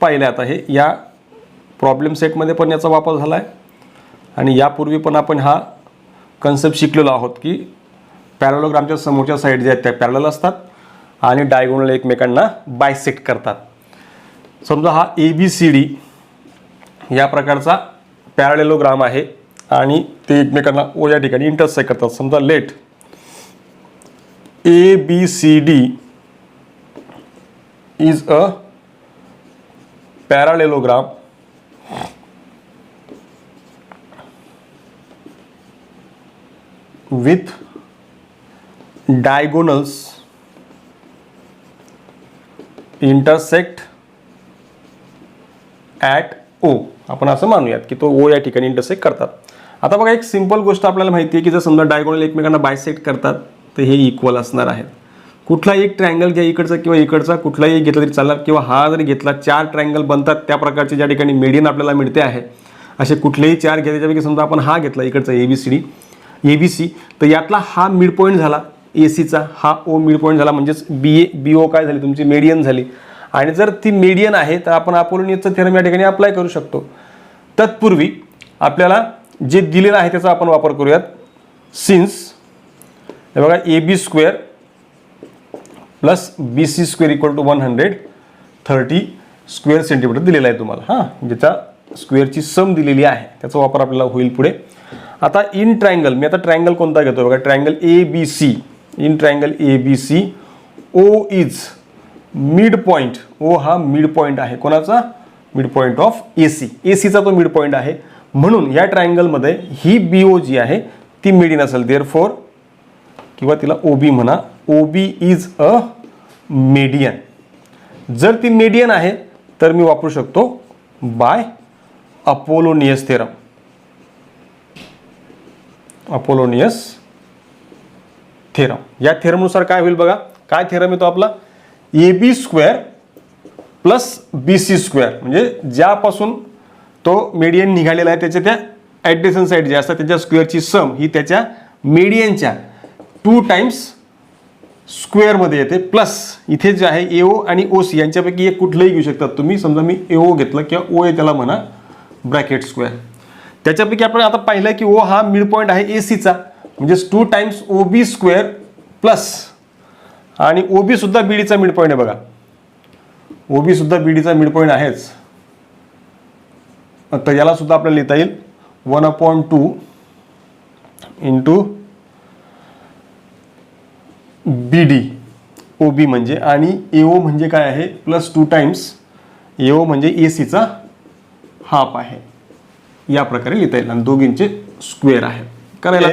पाहिलं आता हे या प्रॉब्लेम सेटमध्ये पण याचा वापर झाला आहे आणि यापूर्वी पण आपण हा कन्सेप्ट शिकलेलो आहोत की पॅरालोग्रामच्या समोरच्या साईड ज्या आहेत त्या पॅरलल असतात आणि डायगोनल एकमेकांना बायसेक्ट करतात. समजा हा ABCD या प्रकारचा पॅरालेलोग्राम आहे आणि ते एकमेकांना O या ठिकाणी इंटरसेक्ट करतात. समजा let ABCD is a parallelogram with diagonals intersect at O. आपण असं मानूयात की तो O या ठिकाणी इंटरसेक्ट करतात. आता बघा एक सिंपल गोष्ट आपल्याला माहिती आहे की जर समजा डायगोनल एकमेकांना बायसेक्ट करतात तर हे इक्वल असणार आहेत. कुठलाही एक ट्रायंगल घ्या इकडचा किंवा इकडचा, कुठलाही एक घेतला तरी चालणार किंवा हा जरी घेतला, 4 ट्रायंगल बनतात त्या प्रकारचे ज्या ठिकाणी मीडियन आपल्याला मिळते आहे असे कुठलेही 4 घ्या. त्याच्यापैकी समजा आपण हा घेतला इकडचा ABC तर यातला हा मिड पॉईंट झाला ACचा, हा O मिड पॉईंट झाला म्हणजेच BO काय झाली तुमची मीडियन झाली. आणि जर ती मीडियन आहे तर आपण अपोलोनियसचा थेरम या ठिकाणी अप्लाय करू शकतो. तत्पूर्वी आपल्याला जे दिलेलं आहे त्याचा आपण वापर करूयात. सिन्स हे बघा AB square plus BC square equal to 130 square centimetre दिलेला आहे तुम्हाला. हां, ज्याचा स्क्वेअरची सम दिलेली आहे त्याचा वापर आपल्याला होईल पुढे. आता इन ट्रायंगल मी आता ट्रायंगल कोणता घेतो बघा, triangle ABC. In triangle ABC O is mid point. O हा मिड पॉईंट आहे. कोणाचा? मिड पॉईंट ऑफ ACचा तो मिड पॉईंट आहे. म्हणून या ट्रायंगलमध्ये ही BO जी आहे ती मीडियन असेल. देअरफॉर किंवा तिला OB म्हणा, OB इज अ मीडियन. जर ती मीडियन आहे तर मी वापरू शकतो by Apollonius theorem. Apollonius theorem या थेरमनुसार काय होईल बघा, काय थेरम येतो आपला AB square plus BC square, म्हणजे ज्यापासून तो मीडियन निघालेला आहे त्याच्या त्या ॲडजसंट साईड जे असतात त्याच्या स्क्वेअरची सम ही त्याच्या मीडियनच्या 2 टाइम्स स्क्वेअरमध्ये येते, प्लस इथे जे आहे एओ आणि ओसी यांच्यापैकी एक कुठलंही घेऊ शकतात तुम्ही. समजा मी एओ घेतलं किंवा ओ आहे त्याला म्हणा ब्रॅकेट स्क्वेअर. त्याच्यापैकी आपण आता पाहिलं की ओ हा मिड पॉईंट आहे एसीचा, म्हणजे 2 times O B square plus, आणि ओ बी सुद्धा बीडीचा मिड पॉईंट आहे बघा, ओ बी सुद्धा बीडीचा मिड पॉईंट आहेच. तर याला सुद्धा आपल्याला लिहिता येईल 1/2 इंटू बी डी ओ बी म्हणजे, आणि एओ म्हणजे काय आहे प्लस 2 टाइम्स एओ म्हणजे एसीचा हाफ आहे. या प्रकारे लिहिता येईल आणि दोघींचे स्क्वेअर आहे करायला.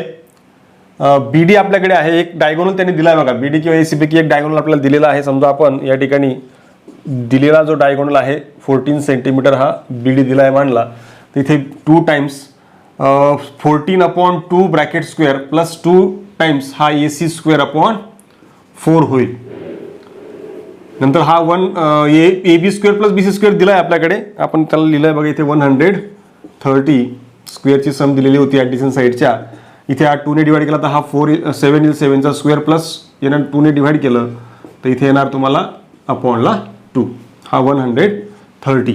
बी डी आपल्याकडे आहे, एक डायगोनल त्यांनी दिला आहे बघा, बी डी किंवा एसी पैकी एक डायगोनल आपल्याला दिलेला आहे. समजा आपण या ठिकाणी दिलेला जो डायगोनल आहे 14 सेंटीमीटर हा बी डी दिला आहे मानला, तर इथे 2 times 14/2 bracket square plus 2 times हा एसी स्क्वेअर अपॉन 4 होईल. नंतर हा A B square plus B C square दिला आहे आपल्याकडे, आपण त्याला लिहिलं आहे बघा इथे 130 स्क्वेअरची सम दिलेली होती ॲडजसंट साईडच्या. इथे हा 2 ने डिवाइड केला तर हा 7 येईल, 7चा स्क्वेअर प्लस येणार 2 ने डिवाइड केलं तर इथे येणार तुम्हाला अपॉनला 2, हा 130.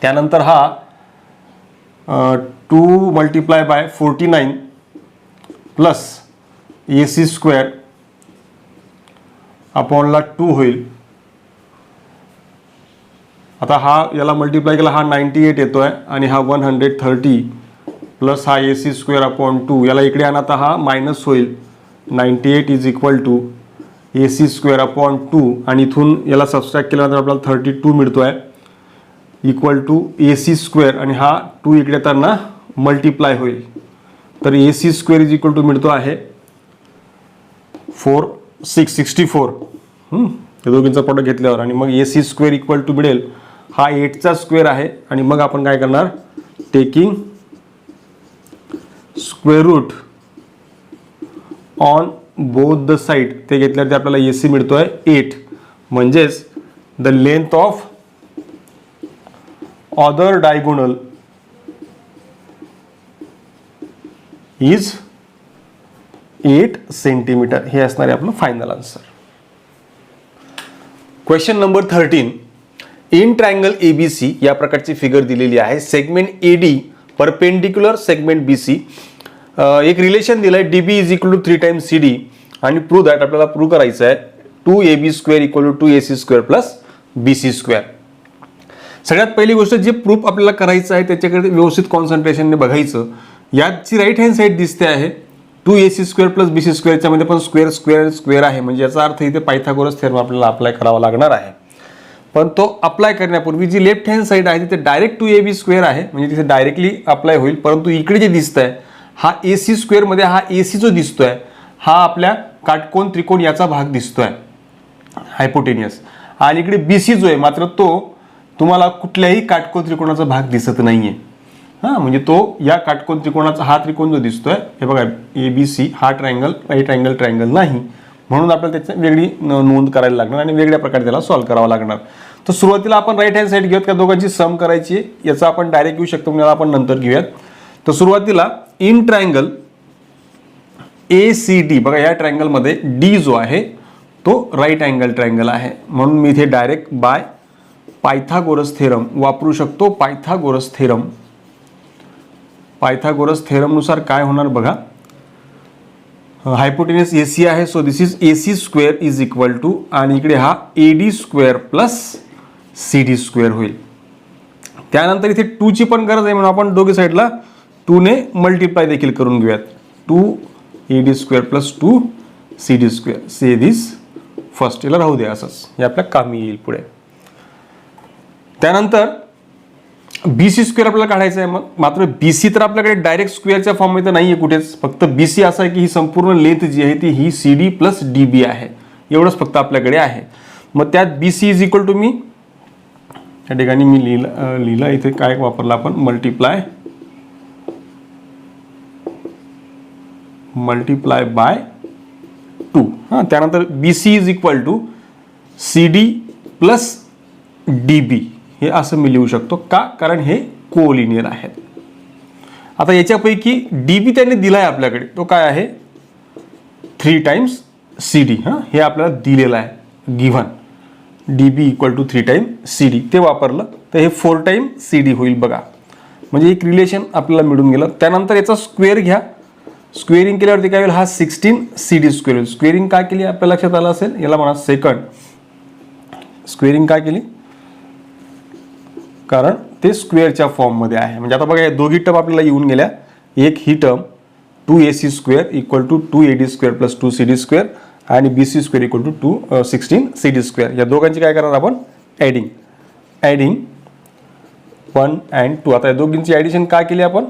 त्यानंतर हा 2 multiply by 49 plus AC square अपॉनला 2 होईल. आता हा याला मल्टिप्लाय केला हा 98 येतोय, आणि हा 130 प्लस हा एसी स्क्वेअर अपॉन 2 याला इकडे आणा तर हा मायनस होईल. 98 is equal to AC square upon 2, आणि इथून याला सबस्ट्रॅक्ट केल्यानंतर आपल्याला 32 मिळतोय इक्वल टू एसी स्क्वेअर, आणि हा 2 इकडे येताना मल्टिप्लाय होईल. तर AC square is equal to मिळतो आहे 664. ते दोघींचा प्रोडक्ट घेतल्यावर, आणि मग एसी स्क्वेअर इक्वल टू मिळेल हा 8चा स्क्वेअर आहे, आणि मग आपण काय करणार taking square root on both the side, ते घेतल्यावर आपल्याला एसी मिळतोय 8, म्हणजेच the length of other diagonal is 8 centimetre. हे असणार आहे आपलं final answer. Question number 13. In triangle ABC या प्रकारची फिगर दिलेली आहे. Segment AD perpendicular segment BC. एक रिलेशन दिलंय DB is equal to 3 times CD, आणि प्रूव्ह दॅट आपल्याला प्रूव्ह करायचं आहे 2ab square equal to 2ac square plus BC square. सगळ्यात पहिली गोष्ट जे प्रूफ आपल्याला करायचं आहे त्याच्याकडे व्यवस्थित कॉन्सन्ट्रेशनने बघायचं. याची राईट हँड साईड दिसते आहे 2ac स्क्वेअर प्लस बीसी स्क्वेअरच्या मध्ये पण स्क्वेअर स्क्वेअर स्क्वेअर आहे, म्हणजे याचा अर्थ इथे पायथागोरस थेरम आपल्याला अप्लाय करावा लागणार आहे. पण तो अप्लाय करण्यापूर्वी जी लेफ्ट हँड साईड आहे तिथे डायरेक्ट 2ab स्क्वेअर आहे, म्हणजे तिथे डायरेक्टली अप्लाय होईल. परंतु इकडे जे दिसतंय हा ac स्क्वेअर मध्ये हा ac जो दिसतोय हा आपल्या काटकोन त्रिकोण याचा भाग दिसतोय हायपोटेनियस, आणि इकडे बीसी जो आहे मात्र तो तुम्हाला कुठल्याही काटकोन त्रिकोणाचा भाग दिसत नाहीये. म्हणजे तो या काटकोन त्रिकोणाचा हा त्रिकोण जो दिसतोय हे बघा ABC हा ट्रायंगल राईट अँगल ट्रायंगल नाही, म्हणून आपल्याला त्याची वेगळी नोंद करायला लागणार आणि वेगळ्या प्रकारे त्याला सॉल्व्ह करावा लागणार. तर सुरुवातीला आपण राईट हँड साईड घेऊयात का दोघांची सम करायची आहे, याचा आपण डायरेक्ट घेऊ शकतो म्हणजे आपण नंतर घेऊयात. तर सुरुवातीला इन ट्रायंगल ACD बघा या ट्रायंगल मध्ये D जो आहे तो राईट अँगल ट्रायंगल आहे, म्हणून मी इथे डायरेक्ट बाय पायथागोरस थेरम वापरू शकतो. पायथागोरस थेरम नुसार काय होणार बघा, हायपोटेनियस AC आहे so this is AC square is equal to, आणि इकडे हा AD square plus CD square होईल. त्यानंतर इथे 2 ची पण गरज आहे म्हणून आपण दोघी साईडला 2 ने मल्टिप्लाय देखील करून घेऊयात. 2AD square plus 2CD square say this first, याला राहू द्या असंच, हे आपल्या कामी येईल पुढे. त्यानंतर BC स्क्वेअर आपल्याला काढायचं आहे. मग मात्र BC तर आपल्याकडे डायरेक्ट स्क्वेअरच्या फॉर्ममध्ये नाहीये कुठेच, फक्त BC असं आहे की ही संपूर्ण लेंथ जी आहे ती ही CD प्लस DB आहे, एवढंच फक्त आपल्याकडे आहे. मग त्यात BC इज इक्वल टू मी या ठिकाणी मी लिहिलं इथे काय वापरलं आपण मल्टिप्लाय बाय 2. त्यानंतर BC is equal to CD plus DB हे असं मी लिहू शकतो का, कारण हे कोलिनियर आहेत. आता याच्यापैकी डीबी त्यांनी दिलाय आपल्याकडे, तो काय आहे 3 टाइम्स CD. हे आपल्याला दिलेलं आहे given, DB equal to 3 times CD. ते वापरलं तर हे 4 टाइम्स CD होईल बघा. म्हणजे एक रिलेशन आपल्याला मिळून गेलं. त्यानंतर याचा स्क्वेअर घ्या, स्क्वेअरिंग केल्यावरती काय होईल, हा 16 CD स्क्वेअर होईल. स्क्वेअरिंग काय केली आपल्या लक्षात आलं असेल, याला म्हणा सेकंड. स्क्वेअरिंग काय केली, कारण ते स्क्वेअरच्या फॉर्ममध्ये आहे. म्हणजे आता बघा, या दोघी टर्म आपल्याला येऊन गेल्या. एक ही term 2AC square equal to 2AD square plus 2CD square आणि BC square equal to 16 CD square. या दोघांची काय करणार आपण, ॲडिंग 1 and 2. आता या दोघींची ॲडिशन का केली आपण,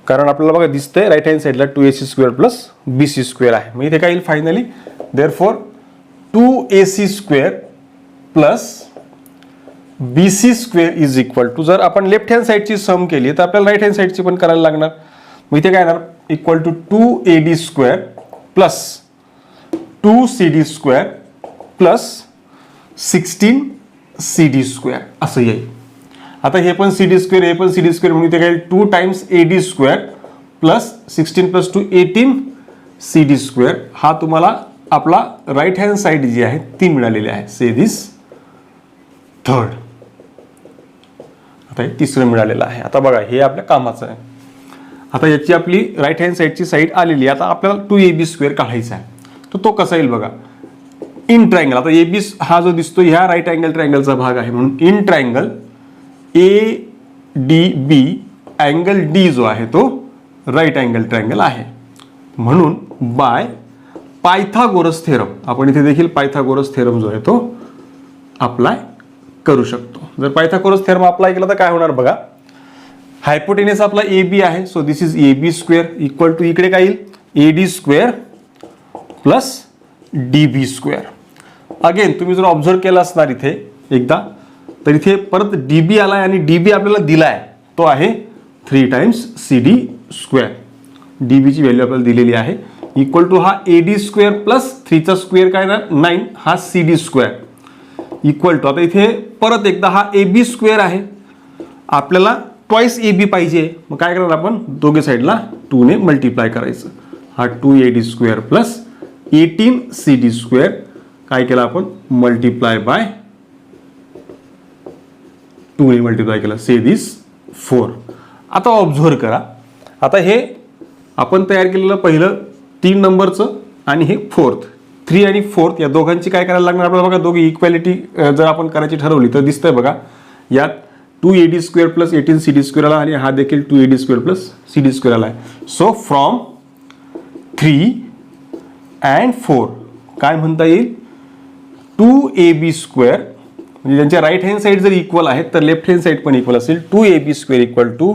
कारण आपल्याला बघा दिसतंय राईट हँड साईडला 2AC square plus BC square आहे. मग इथे काय येईल finally, therefore 2AC square plus BC square is equal to, जर आपण लेफ्ट हँड साईडची सम केली तर आपल्याला राईट हँड साईडची पण करायला लागणार. मग इथे काय येणार, equal to 2AD square plus 2CD square plus 16 CD square असं येईल. आता हे पण CD स्क्वेअर, हे पण CD स्क्वेअर, म्हणून इथे काय 2 times AD square plus 16 plus 2 18 CD square. हा तुम्हाला आपला राईट हँड साईड जी आहे ती मिळालेली आहे. से दिस थर्ड. आता हे तिसरं मिळालेलं आहे. आता बघा हे आपल्या कामाचं आहे. आता याची आपली राईट हँड साईडची साईड आलेली आहे. आता आपल्याला 2AB स्क्वेअर काढायचा आहे. तर तो कसा येईल बघा, इन ट्रायंगल. आता AB हा जो दिसतो ह्या राईट अँगल ट्रायंगलचा भाग आहे, म्हणून in triangle ADB angle D जो आहे तो राईट अँगल ट्रायंगल आहे. म्हणून बाय पायथागोरस थेरम, आपण इथे देखील पायथागोरस थेरम जो आहे तो अप्लाय करू शकतो. जर पायथागोरस थेरम अप्लाय केला तर काय होणार बघा, हायपोटेनस आपला AB आहे, so this is AB square equal to, इकडे काय येईल AD square plus DB square. Again तुम्ही जर ऑब्झर्व केला असणार इथे एकदा, तर इथे परत DB आलाय आणि DB आपल्याला दिलाय तो आहे 3 टाइम्स CD स्क्वेअर. DB ची व्हॅल्यू आपल्याला दिलेली आहे इक्वल टू हा AD स्क्वेअर प्लस 3चा स्क्वेअर काय ना 9, हा CD स्क्वेअर इक्वल टू, आता इथे परत एकदा हा AB स्क्वेअर आहे, आपल्याला ट्वाइस AB पाहिजे. मग काय करणार आपण, दोघे साईडला 2 ने मल्टिप्लाय करायचं. हा 2AD square plus 18 CD square काय केलं आपण, मल्टिप्लाय बाय 2 ने मल्टिप्लाय केलं, से दिस 4. आता ऑब्झर्व करा, आता हे आपण तयार केलेलं पहिलं 3 नंबरचं आणि हे 4th, 3 आणि 4th या दोघांची काय करायला लागणार आपल्याला बघा. दोघी इक्वॅलिटी जर आपण करायची ठरवली तर दिसतंय बघा, यात 2AD square plus 18 CD square आला आणि हा देखील 2AD square plus CD square आला आहे. सो फ्रॉम 3 and 4 काय म्हणता येईल, 2AB स्क्वेअर, म्हणजे त्यांच्या राईट हँड साईड जर इक्वल आहेत तर लेफ्ट हँड साईड पण इक्वल असेल. 2AB square equal to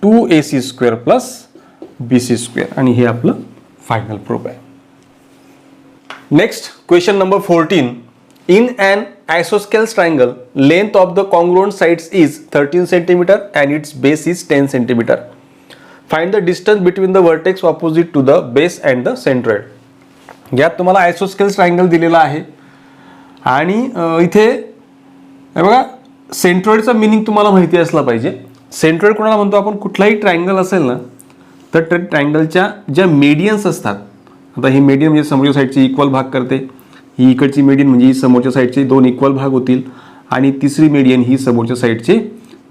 2AC square plus BC square. आणि हे आपलं फायनल प्रूफ आहे. Next question number 14. In an isosceles triangle, length of the congruent sides is 13 cm and its base is 10 cm. Find the distance between the vertex opposite to the base and the centroid. यात तुम्हाला आयसोस्केल्स triangle दिलेला आहे आणि इथे बघा सेंट्रॉइडचा meaning तुम्हाला माहिती असला पाहिजे. सेंट्रॉइड कोणाला म्हणतो आपण, कुठलाही ट्रायंगल असेल ना तर त्या ट्रायंगलच्या ज्या मेडियन्स असतात, आता ही मेडियन म्हणजे समोरच्या साईडची इक्वल भाग करते, ही इकडची मेडियन म्हणजे ही समोरच्या साईडचे 2 इक्वल भाग होतील आणि तिसरी मेडियन ही समोरच्या साईडचे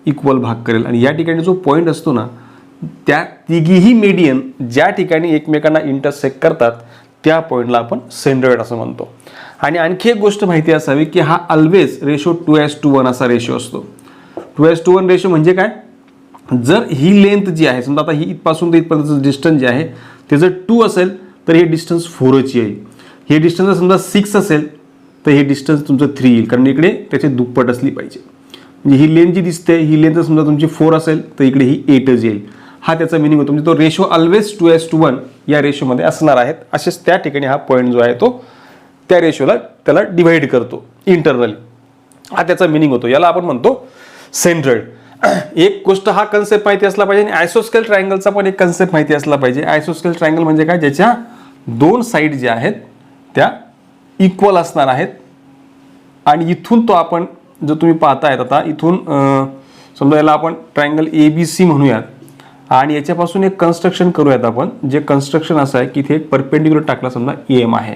इक्वल भाग करेल. आणि या ठिकाणी जो पॉईंट असतो ना, त्या तिघीही मेडियन ज्या ठिकाणी एकमेकांना इंटरसेक्ट करतात त्या पॉईंटला आपण सेंट्रॉइड असं म्हणतो. आणि आणखी एक गोष्ट माहिती असावी की हा ऑलवेज रेशो 2:1 असा रेशो असतो. 2:1 रेशो म्हणजे काय, जर ही लेंथ जी आहे, समजा आता ही इथपासून ते इथपर्यंतचं डिस्टन्स जे आहे ते जर 2 असेल तर हे डिस्टन्स 4च येईल. हे डिस्टन्स समजा 6 असेल तर हे डिस्टन्स तुमचं 3 येईल, कारण इकडे त्याचे दुप्पट असली पाहिजे. म्हणजे ही लेंथ जी दिसते, ही लेंथ समजा तुमची 4 असेल तर इकडे ही 8च येईल. हा त्याचा मिनिंग होतो. म्हणजे तो रेशो ऑलवेज 2:1 या रेशोमध्ये असणार आहेत. असेच त्या ठिकाणी हा पॉईंट जो आहे तो त्या रेशोला त्याला डिव्हाइड करतो इंटरनली, हा त्याचा मिनिंग होतो. याला आपण म्हणतो सेंट्रॉइड. एक गोष्ट हा कन्सेप्ट माहिती असला पाहिजे आणि आयसोस्केल ट्रायंगलचा पण एक कन्सेप्ट माहिती असला पाहिजे. आयसोस्केल ट्रायंगल म्हणजे काय, ज्याच्या 2 साईड ज्या आहेत त्या इक्वल असणार आहेत आणि इथून तो आपण जर तुम्ही पाहतायत, आता इथून समजा याला आपण ट्रायंगल ABC म्हणूयात आणि याच्यापासून एक कन्स्ट्रक्शन करूयात आपण, जे कन्स्ट्रक्शन असं आहे की इथे एक परपेंडिक्युलर टाकला समजा एम आहे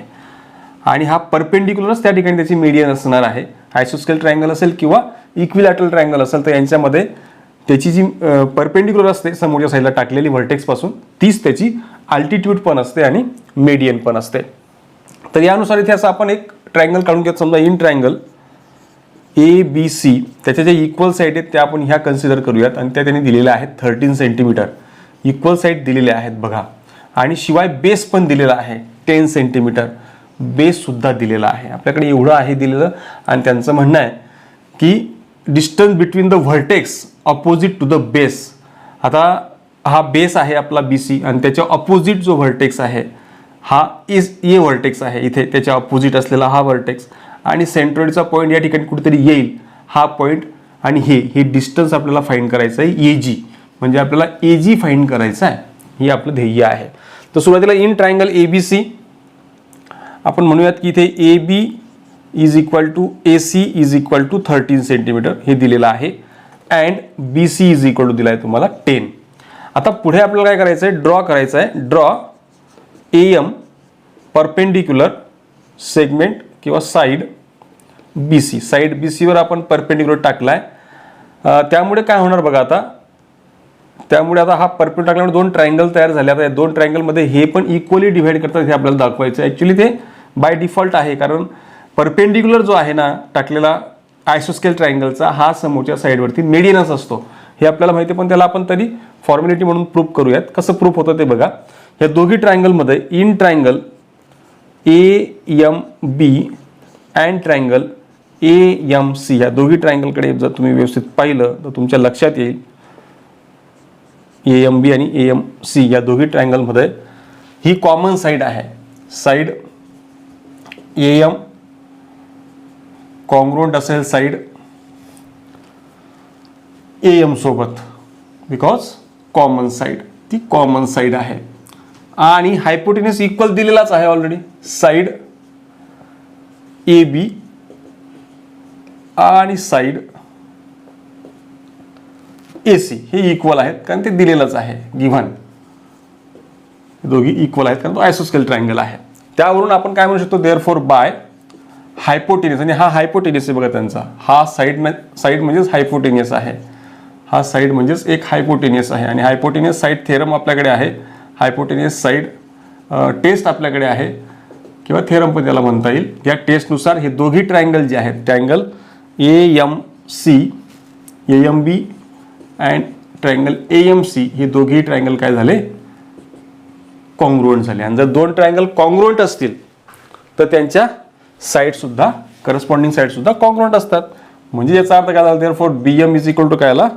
आणि हा परपेंडिक्युलरच त्या ठिकाणी त्याची मीडियन असणार आहे. आयसोस्केल ट्रायंगल असेल किंवा इक्विलॅटरल ट्रायंगल असेल तर यांच्यामध्ये त्याची जी परपेंडिक्युलर असते समोरच्या साईडला टाकलेली व्हर्टेक्स पासून, तीच त्याची अल्टिट्यूड पण असते आणि मीडियन पण असते. तर यानुसार इथे असं आपण एक ट्रायंगल काढून घेत, समजा इन ट्रायंगल ABC, त्याच्या जे इक्वल साईड आहेत त्या आपण ह्या कन्सिडर करूयात आणि त्या त्यांनी दिलेल्या आहेत 13 सेंटीमीटर. इक्वल साईड दिलेल्या आहेत बघा, आणि शिवाय बेस पण दिलेला आहे 10 सेंटीमीटर, बेस सुद्धा दिलेला आहे. आपल्याकडे एवढं आहे दिलेलं आणि त्यांचं म्हणणं आहे की distance between the vertex opposite to the base. आता हा बेस आहे आपला BC आणि त्याच्या अपोजिट जो व्हर्टेक्स आहे हा ए व्हर्टेक्स आहे, इथे त्याच्या अपोजिट असलेला हा व्हर्टेक्स, आणि सेंट्रॉइडचा पॉईंट या ठिकाणी कुठेतरी येईल हा पॉईंट, आणि हे डिस्टन्स आपल्याला फाइंड करायचं आहे AG, म्हणजे आपल्याला AG फाइंड करायचं आहे, हे आपलं ध्येय आहे. तर सुरुवातीला इन ट्रायंगल ABC आपण म्हणूयात की इथे AB is equal to AC is equal to 13 centimetre हे दिलेलं आहे and BC is equal to दिला आहे तुम्हाला 10. आता पुढे आपल्याला काय करायचं आहे, ड्रॉ करायचं आहे. ड्रॉ AM परपेंडिक्युलर सेगमेंट किंवा साइड BC. साइड BC वर आपण परपेंडिक्युलर टाकलाय, त्यामुळे काय होणार बघा आता, त्यामुळे आता हा परपेंडिक्युलर टाकल्यामुळे दोन ट्रायंगल तयार झाले. आता या दोन ट्रायंगल मध्ये हे पण इक्वली डिव्हाइड करतात हे आपल्याला दाखवायचं आहे. ऍक्च्युली ते बाय डिफॉल्ट आहे, कारण परपेंडिक्युलर जो आहे ना टाकलेला आयसोस्केल ट्रायंगलचा हा समोरच्या साईडवरती मीडियनच असतो, हे आपल्याला माहिती, पण त्याला आपण तरी फॉर्मॅलिटी म्हणून प्रूफ करूयात. कसं प्रूफ होतं ते बघा. या दोघी ट्रायंगलमध्ये in triangle AMB and triangle AMC या दोघी ट्रायंगलकडे जर तुम्ही व्यवस्थित पाहिलं तर तुमच्या लक्षात येईल AMB आणि AMC या दोघी ट्रायंगलमध्ये ही कॉमन साइड आहे. साइड AM कॉन्ग्रुएंट असेल साइड AM सोबत, बिकॉज कॉमन साइड ती कॉमन साइड आहे, आणि हायपोटेन्यूस इक्वल दिलेलाच आहे ऑलरेडी. साइड AB आणि साइड AC हे इक्वल आहेत, कारण ते दिलेलंच आहे गिव्हन. दोघी इक्वल आहेत कारण तो आयसोस्केल ट्रायंगल आहे. त्यावरून आपण काय म्हणू शकतो, देअरफॉर बाय हायपोटेन्यूस, आणि हा हायपोटेन्यूस आहे बघा त्यांचा, हा साइड म्हणजेच हायपोटेन्यूस आहे, हा साइड म्हणजेच एक हायपोटेन्यूस आहे, आणि हायपोटेन्यूस साइड थेरम आपल्याकडे आहे, हायपोटेन्यूस साइड टेस्ट आपल्याकडे आहे, किंवा थेरम पण त्याला म्हणता येईल. या टेस्टनुसार हे दोघी ट्रायंगल जे आहेत, triangle AMC AMB and triangle AMC हे दोघी ट्रायंगल काय झाले, कॉन्ग्रुएंट झाले. आणि जर दोन ट्रायंगल कॉन्ग्रुएंट असतील तर त्यांच्या साइड सुद्धा करस्पॉन्डिंग साइड सुद्धा कॉन्ग्रुएंट असतात. म्हणजे याचा अर्थ काय झाला, therefore BM is equal to काय आला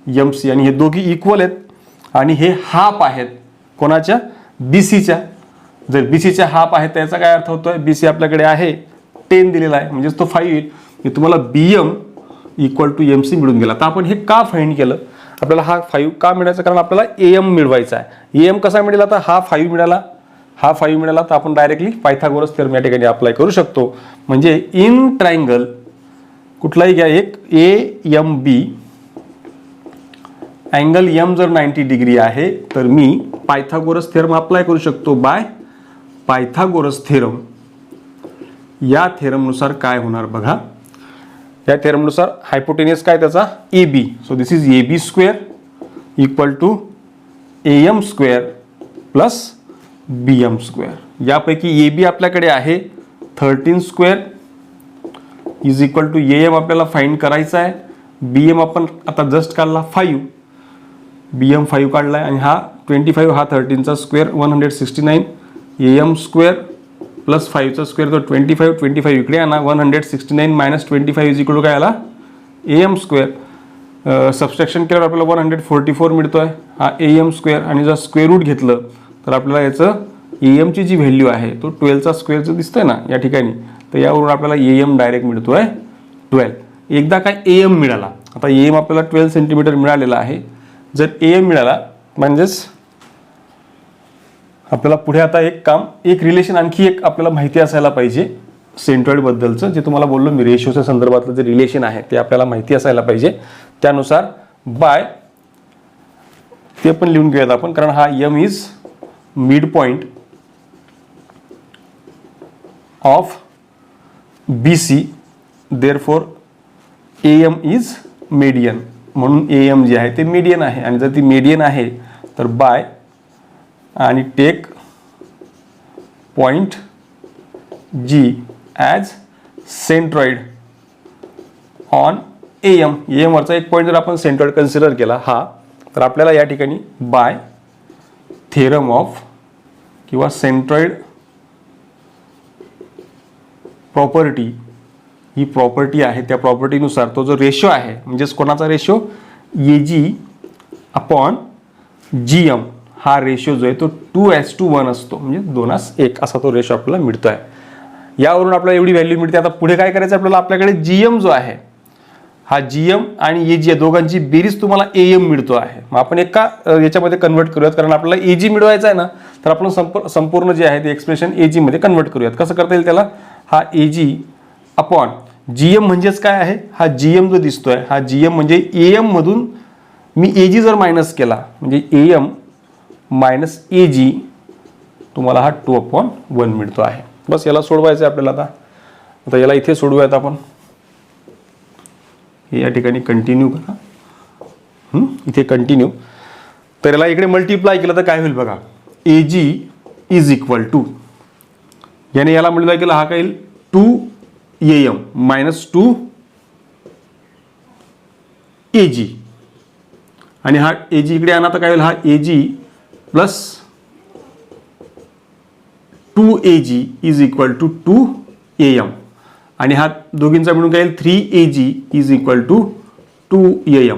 MC, आणि हे दोघी इक्वल आहेत आणि हे हाफ आहेत कोणाच्या, BCच्या. जर BCच्या हाफ आहेत त्याचा काय अर्थ होतोय, BC आपल्याकडे आहे 10 दिलेला आहे, म्हणजेच तो 5 येईल. हे तुम्हाला BM इक्वल टू MC मिळून गेला. तर आपण हे का फाइंड केलं, आपल्याला हा 5 का मिळायचा, कारण आपल्याला AM मिळवायचा आहे. AM कसा मिळाला, तर हा 5 मिळाला, हा 5 मिळाला, तर आपण डायरेक्टली पायथागोरस थेरम या ठिकाणी अप्लाय करू शकतो. म्हणजे इन ट्रायंगल कुठलाही घ्या एक AMB, अँगल M जर 90 डिग्री आहे तर मी पायथागोरस थेरम अप्लाय करू शकतो. बाय पायथागोरस थेरम, या थेरमनुसार काय होणार बघा, या थेरमनुसार हायपोटेन्यूस काय त्याचा AB, so this is AB square equal to AM square plus BM square. यापैकी AB आपल्याकडे आहे 13 square is equal to AM आपल्याला फाइंड करायचा आहे. BM आपण आता जस्ट काढला 5, BM 5 काढलाय, आणि हा 25, हा 13चा स्क्वेअर 169, AM स्क्वेअर प्लस 5चा स्क्वेअर, तो 25 इकडे आणा, 169 मायनस 25 इज इक्वल टू काय आला AM स्क्वेअर. सबस्ट्रॅक्शन केल्यावर आपल्याला 144 मिळतोय, हा AM स्क्वेअर, आणि जर स्क्वेअर रूट घेतलं तर आपल्याला याचं AM ची जी व्हॅल्यू आहे तो 12चा स्क्वेअर जो दिसतोय ना या ठिकाणी, तर यावरून आपल्याला AM डायरेक्ट मिळतोय 12. एकदा काय AM मिळाला, आता AM आपल्याला 12 सेंटीमीटर मिळालेला आहे. जर AM मिळाला म्हणजेच आपल्याला पुढे आता एक काम, एक रिलेशन आणखी एक आपल्याला माहिती असायला पाहिजे सेंट्रॉइड बद्दलचं, जे तुम्हाला बोललो मी रेशोच्या संदर्भातलं जे रिलेशन आहे ते आपल्याला माहिती असायला पाहिजे. त्यानुसार बाय ते पण लिहून घेऊयात आपण, कारण हा M is mid point of BC, therefore AM is median, म्हणून AM जे आहे ते मीडियन आहे. आणि जर ती मीडियन आहे तर बाय आणि take point G as centroid on AM. AM वरचा एक पॉईंट जर आपण सेंट्रॉइड कन्सिडर केला हा, तर आपल्याला या ठिकाणी बाय थेरम ऑफ किंवा सेंट्रॉइड प्रॉपर्टी, ही प्रॉपर्टी आहे, त्या प्रॉपर्टीनुसार तो जो रेशो आहे, म्हणजेच कोणाचा रेशो, AG अपॉन GM, हा रेशो जो आहे तो 2:1 असतो, म्हणजे 2:1 असा तो रेशो आपल्याला मिळतो आहे. यावरून आपल्याला एवढी व्हॅल्यू मिळते. आता पुढे काय करायचं आपल्याला, आपल्याकडे GM जो आहे हा GM आणि AG या दोघांची बेरीज तुम्हाला AM मिळतो आहे. मग आपण एका याच्यामध्ये कन्वर्ट करूयात, कारण आपल्याला AG मिळवायचा आहे ना, तर आपण संपूर्ण जे आहे ते एक्सप्रेशन AG मध्ये कन्वर्ट करूयात. कसं करता येईल त्याला, हा AG अपॉन GM म्हणजेच काय आहे, हा GM जो दिसतोय हा GM म्हणजे AM मधून मी AG जर मायनस केला, म्हणजे AM मायनस AG, तुम्हाला हा 2/1 मिळतो आहे. बस याला सोडवायचं आहे आपल्याला. आता याला इथे सोडवूयात आपण, हे या ठिकाणी कंटिन्यू करा, इथे कंटिन्यू. तर याला इकडे मल्टिप्लाय केलं तर काय होईल बघा, AG इज इक्वल टू, याने याला मल्टिप्लाय केलं, हा काय येईल 2AM मायनस 2AG, आणि हा AG इकडे आणा तर काय होईल, हा AG plus 2AG is equal to 2AM, आणि हा दोघींचा मिळून काय येईल 3AG is equal to 2AM.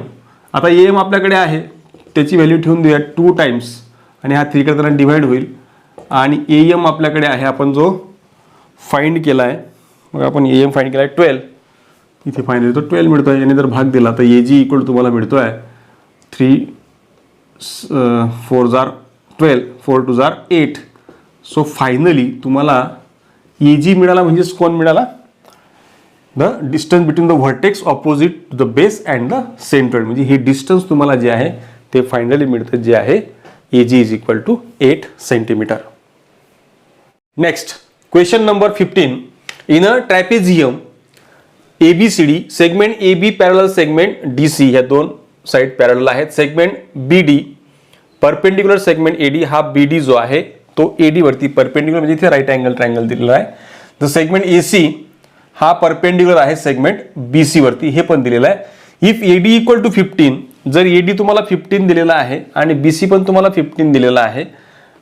आता AM आपल्याकडे आहे, त्याची व्हॅल्यू ठेवून देऊया 2 टाइम्स, आणि हा 3 कडे डिवाइड होईल, आणि AM आपल्याकडे आहे, आपण जो फाइंड केला आहे, मग आपण AM फाइंड केला आहे 12, इथे फाइंड केलं तर 12 मिळतो आहे. याने जर भाग दिला तर AG इक्वल तुम्हाला मिळतो आहे 3 4 जार 12, 4 2 जार 8. सो फायनली तुम्हाला AG मिळाला, म्हणजेच कोण मिळाला, the distance between the vertex opposite to the base and the centroid, म्हणजे हे डिस्टन्स तुम्हाला जे आहे ते फायनली मिळतं, जे आहे AG is equal to 8 centimetre. Next question number 15. In a trapezium ABCD, segment AB parallel segment DC, ह्या दोन साइड पॅरलल आहेत. Segment BD perpendicular segment AD, हा BD जो आहे तो AD वरती परपेंडिक्युलर, म्हणजे इथे राईट अँगल ट्रायंगल दिलेला आहे. तर सेगमेंट AC हा परपेंडिक्युलर आहे सेगमेंट BC वरती, हे पण दिलेलं आहे. इफ AD इक्वल टू 15, जर AD तुम्हाला 15 दिलेला आहे आणि BC पण तुम्हाला 15 दिलेला आहे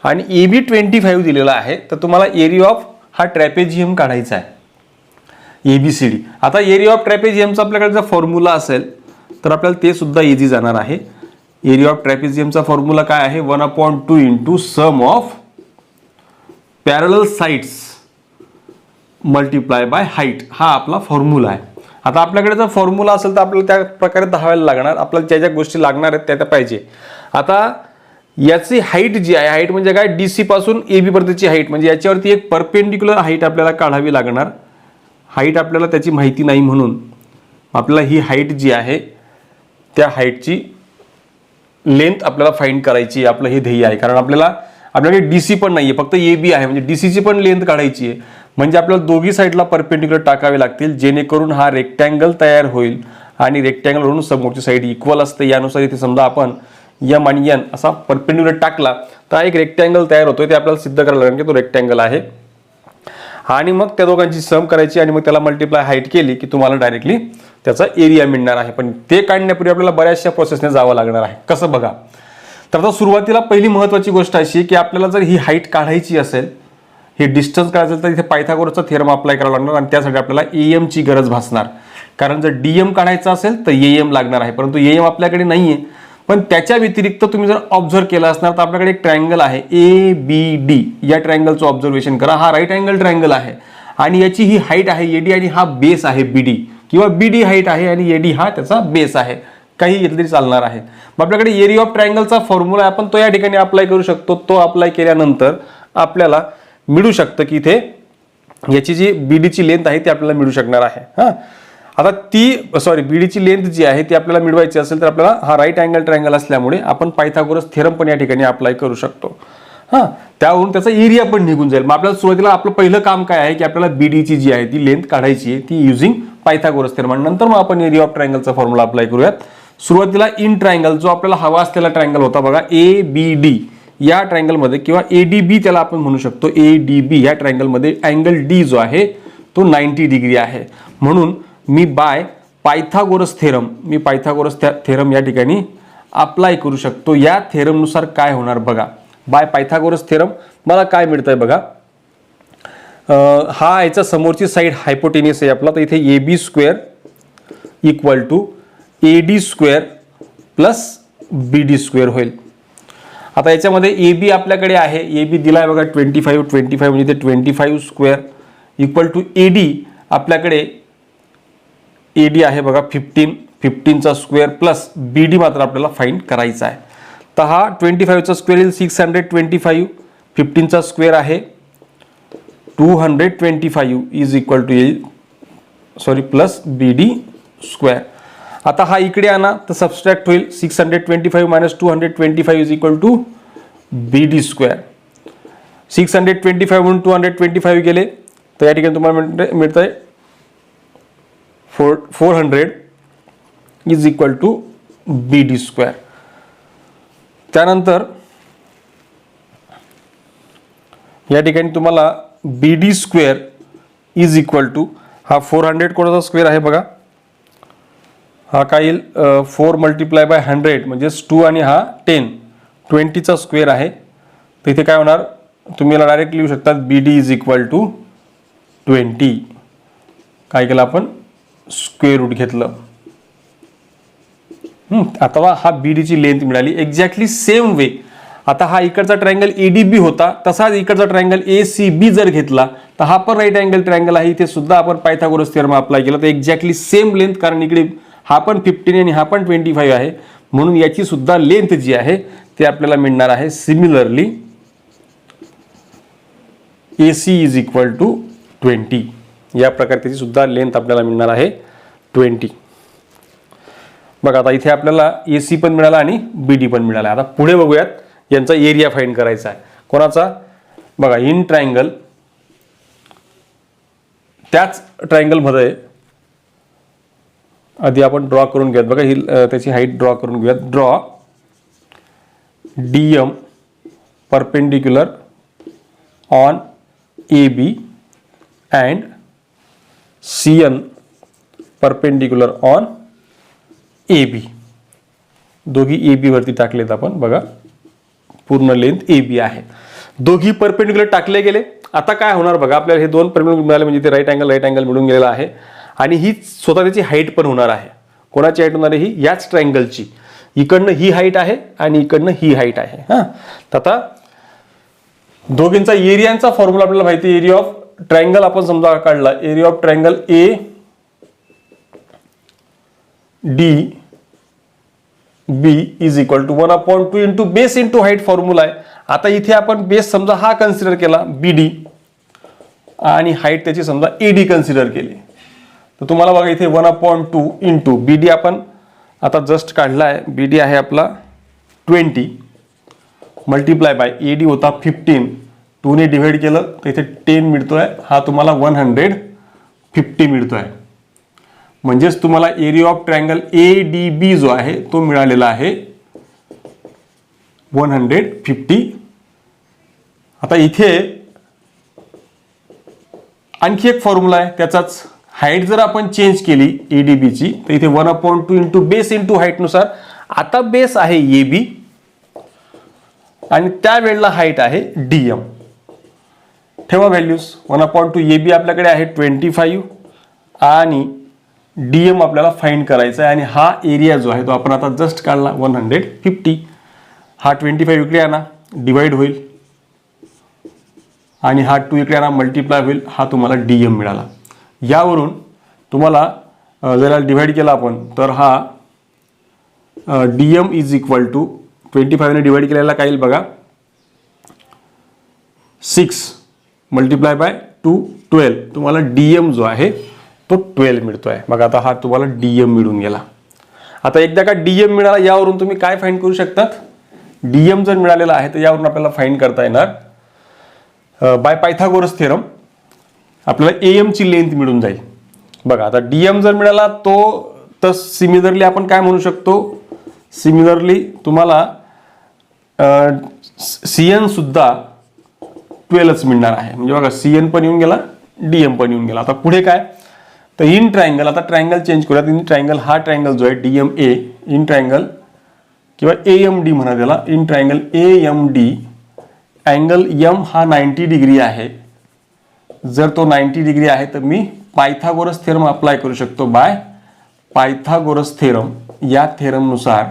आणि AB 25 दिलेला आहे, तर तुम्हाला एरिया ऑफ हा ट्रॅपेझियम काढायचा आहे ABCD. आता एरिया ऑफ ट्रॅपेझियमचा आपल्याकडे जर फॉर्म्युला असेल तर आपल्याला ते सुद्धा इझी जाणार आहे. एरिया ऑफ ट्रॅपेझियमचा फॉर्म्युला काय आहे, 1/2 into sum of parallel sides multiply by height, हा आपला फॉर्म्युला आहे. आता आपल्याकडे जर फॉर्म्युला असेल तर आपल्याला त्या प्रकारे धावायला लागणार, आपल्याला ज्या ज्या गोष्टी लागणार आहेत त्या पाहिजे. आता याची हाईट जी आहे, हाईट म्हणजे काय, DC पासून AB पर्यंतची हाईट, म्हणजे याच्यावरती एक परपेंडिक्युलर हाईट आपल्याला काढावी लागणार. हाईट आपल्याला त्याची माहिती नाही, म्हणून आपल्याला ही हाईट जी आहे त्या हाईटची लेंथ आपल्याला फाइंड करायची, आपलं हे ध्येय आहे. कारण आपल्याकडे DC पण नाहीये, फक्त AB आहे, म्हणजे DCची पण लेंथ काढायची आहे. म्हणजे आपल्याला दोघी साईडला परपेंडिक्युलर टाकावे लागतील, जेणेकरून हा रेक्टँगल तयार होईल. आणि रेक्टँगल वरून समोरची साईड इक्वल असते, यानुसार इथे समजा आपण M आणि N असा परपेंडिक्युलर टाकला तर एक रेक्टँगल तयार होतोय. ते आपल्याला सिद्ध करायला लागेल की तो रेक्टँगल आहे, आणि मग त्या दोघांची सम करायची आणि मग त्याला मल्टिप्लाय हाईट केली की तुम्हाला डायरेक्टली त्याचा एरिया मिळणार आहे. पण ते काढण्यापूर्वी आपल्याला बऱ्याचशा प्रोसेसने जावं लागणार आहे. कसं बघा, तर आता सुरुवातीला पहिली महत्त्वाची गोष्ट अशी की आपल्याला जर ही हाईट काढायची असेल, हे डिस्टन्स काढायचं तर इथे पायथागोरसचा थेरम अप्लाय करावा लागणार, आणि त्यासाठी आपल्याला AM ची गरज भासणार. कारण जर DM काढायचं असेल तर AM लागणार आहे, परंतु AM आपल्याकडे नाहीये. पण त्याच्या व्यतिरिक्त तुम्ही जर ऑब्झर्व केला असणार तर आपल्याकडे एक ट्रायंगल आहे ABD, या ट्रायंगलचं ऑब्झर्वेशन करा. हा राईट अँगल ट्रायंगल आहे आणि याची ही हाईट आहे AD आणि हा बेस आहे BD, किंवा BD हाईट आहे आणि AD हा त्याचा बेस आहे, काही घेतलं तरी चालणार आहे. मग आपल्याकडे एरिया ऑफ ट्रायंगलचा फॉर्म्युला आपण तो या ठिकाणी अप्लाय करू शकतो. तो अप्लाय केल्यानंतर आपल्याला मिळू शकतं की इथे याची जी BD ची लेंथ आहे ती आपल्याला मिळू शकणार आहे. आता बीडीची लेंथ जी आहे ती आपल्याला मिळवायची असेल तर आपल्याला हा राईट अँगल ट्रायंगल असल्यामुळे आपण पायथागोरस थेरम पण या ठिकाणी अप्लाय करू शकतो. त्यावरून त्याचा एरिया पण निघून जाईल. मग आपल्याला सुरुवातीला आपलं पहिलं काम काय आहे की आपल्याला बीडीची जी आहे ती लेंथ काढायची आहे, ती युझिंग पायथागोरस थेरम. आणि नंतर मग आपण एरिया ऑफ ट्रायंगलचा फॉर्म्युला अप्लाय करूयात. सुरुवातीला इन ट्रायंगल जो आपल्याला हवा असलेला ट्रायंगल होता बघा ABD या ट्रायंगलमध्ये किंवा ADB त्याला आपण म्हणू शकतो. ADB या ट्रायंगलमध्ये अँगल D जो आहे तो 90 डिग्री आहे. म्हणून मी पायथागोरस थेरम या ठिकाणी अप्लाय करू शकतो. या थेरमनुसार काय होणार बघा. बाय पायथागोरस थेरम मला काय मिळतंय बघा. हा याच्या समोरची साईड हायपोटेनियस आहे आपला, तर इथे AB square equal to AD square plus BD square होईल. आता याच्यामध्ये AB आपल्याकडे आहे, AB दिलाय बघा 25 म्हणजे ते 25 स्क्वेअर इक्वल टू AD आपल्याकडे AD आहे बघा 15चा स्क्वेअर प्लस BD मात्र आपल्याला फाइंड करायचा आहे. तर हा 25चा स्क्वेअर येईल 625, 15चा स्क्वेअर आहे 225 इज इक्वल टू येईल प्लस BD स्क्वेअर. आता हा इकडे आणा तर सबस्ट्रॅक्ट होईल 625 minus 225 is equal to BD square. 625 म्हणून 225 गेले तर या ठिकाणी तुम्हाला मिळतंय 400 is equal to BD square. त्यानंतर या ठिकाणी तुम्हाला BD square is equal to हा 400 कोणाचा स्क्वेअर आहे बघा, हा काय येईल 4 मल्टिप्लाय बाय 100 म्हणजेच 2 आणि हा 20चा स्क्वेअर आहे. तर इथे काय होणार तुम्ही याला डायरेक्ट लिहू शकता BD इज इक्वल टू 20. काय केलं आपण स्क्वेअर रूट घेतलं. आता हा BDची लेंथ मिळाली. एक्झॅक्टली सेम वे आता हा इकडचा ट्रायंगल ADB होता, तसाच इकडचा ट्रायंगल ACB जर घेतला तर हा पण राईट अँगल ट्रायंगल आहे. इथे सुद्धा आपण पायथागोरस थेरम अप्लाय केला तर एक्झॅक्टली सेम लेंथ, कारण इकडे हा पण 15 आणि हा पण 25 आहे म्हणून याची सुद्धा लेंथ जी आहे ते आपल्याला मिळणार आहे. Similarly AC is equal to 20 या प्रकारे त्याची सुद्धा लेंथ आपल्याला मिळणार आहे 20. बघा आता इथे आपल्याला AC पण मिळाला आणि BD पण मिळाला. आता पुढे बघूयात यांचा एरिया फाइंड करायचा आहे. कोणाचा बघा इन ट्रायंगल, त्याच ट्रायंगल मध्ये आधी आपण ड्रॉ करून घेऊयात बघा, ही त्याची हाईट ड्रॉ करून घेऊयात. Draw DM perpendicular on AB and CN perpendicular on AB. दोघी AB वरती टाकलेत आपण बघा, पूर्ण लेंथ AB आहे. दोघी परपेंडिक्युलर टाकले गेले. आता काय होणार बघा, आपल्याला हे दोन परपेंडिक्युलर मिळाले म्हणजे ते राईट अँगल मिळून गेलेला आहे आणि ही स्वतः त्याची हाईट पण होणार आहे. कोणाची हाईट होणार आहे ही, याच ट्रायंगलची. इकडनं ही हाईट आहे आणि इकडनं ही हाईट आहे. तर आता दोघींचा एरियांचा फॉर्म्युला आपल्याला माहिती. एरिया ऑफ ट्रायंगल आपण समजा काढला, area of triangle ADB is equal to 1/2 into base into height formula आहे. आता इथे आपण बेस समजा हा कन्सिडर केला BD आणि हाईट त्याची समजा AD कन्सिडर केली. तर तुम्हाला बघा इथे 1/2 इंटू BD आपण आता जस्ट काढला आहे. BD आहे आपला 20 मल्टिप्लाय बाय AD होता 15, 2 ने डिवाइड केलं तर इथे 10 मिळतोय. हा तुम्हाला 150 मिळतोय. म्हणजेच तुम्हाला एरिया ऑफ ट्रायंगल ADB जो आहे तो मिळालेला आहे 150. आता इथे आणखी एक फॉर्म्युला आहे त्याचाच. हाईट जर आपण चेंज केली ADB ची तर इथे 1/2 इंटू बेस इंटू हाईट नुसार आता बेस आहे AB आणि त्यावेळेला हाईट आहे DM. ठेवा व्हॅल्यूज. 1/2 AB आपल्याकडे आहे 25 आणि DM आपल्याला फाइंड करायचा आहे आणि हा एरिया जो आहे तो आपण आता जस्ट काढला 150. हा 25 इकडे आणा डिवाइड होईल आणि हा 2 इकडे आणा मल्टिप्लाय होईल. हा तुम्हाला DM मिळाला. यावरून तुम्हाला जर डिवाइड केला आपण तर हा DM इज इक्वल टू 25 ने डिवाइड केलेला काय येईल बघा 6 मल्टिप्लाय बाय 2 12. तुम्हाला DM जो आहे तो 12 मिळतोय. बघा आता हा तुम्हाला DM मिळून गेला. आता एकदा का DM मिळाला यावरून तुम्ही काय फाइंड करू शकतात, DM जर मिळालेला आहे तर यावरून आपल्याला फाइंड करता येणार बाय पायथागोरस थेरम आपल्याला AM ची लेंथ मिळून जाईल. बघा आता DM जर मिळाला तो तर सिमिलरली आपण काय म्हणू शकतो, सिमिलरली तुम्हाला CN सुद्धा 12च मिळणार आहे. म्हणजे बघा CN पण येऊन गेला, DM पण येऊन गेला. आता पुढे काय, तर इन ट्रायंगल, आता ट्रायंगल चेंज करूयात. इन ट्रायंगल हा ट्रायंगल जो आहे DMA इन ट्रायंगल किंवा AMD म्हणा त्याला, in triangle AMD angle M हा 90 डिग्री आहे. जर तो 90 डिग्री आहे तर मी पायथागोरस थेरम अप्लाय करू शकतो. बाय पायथागोरस थेरम, या थेरम नुसार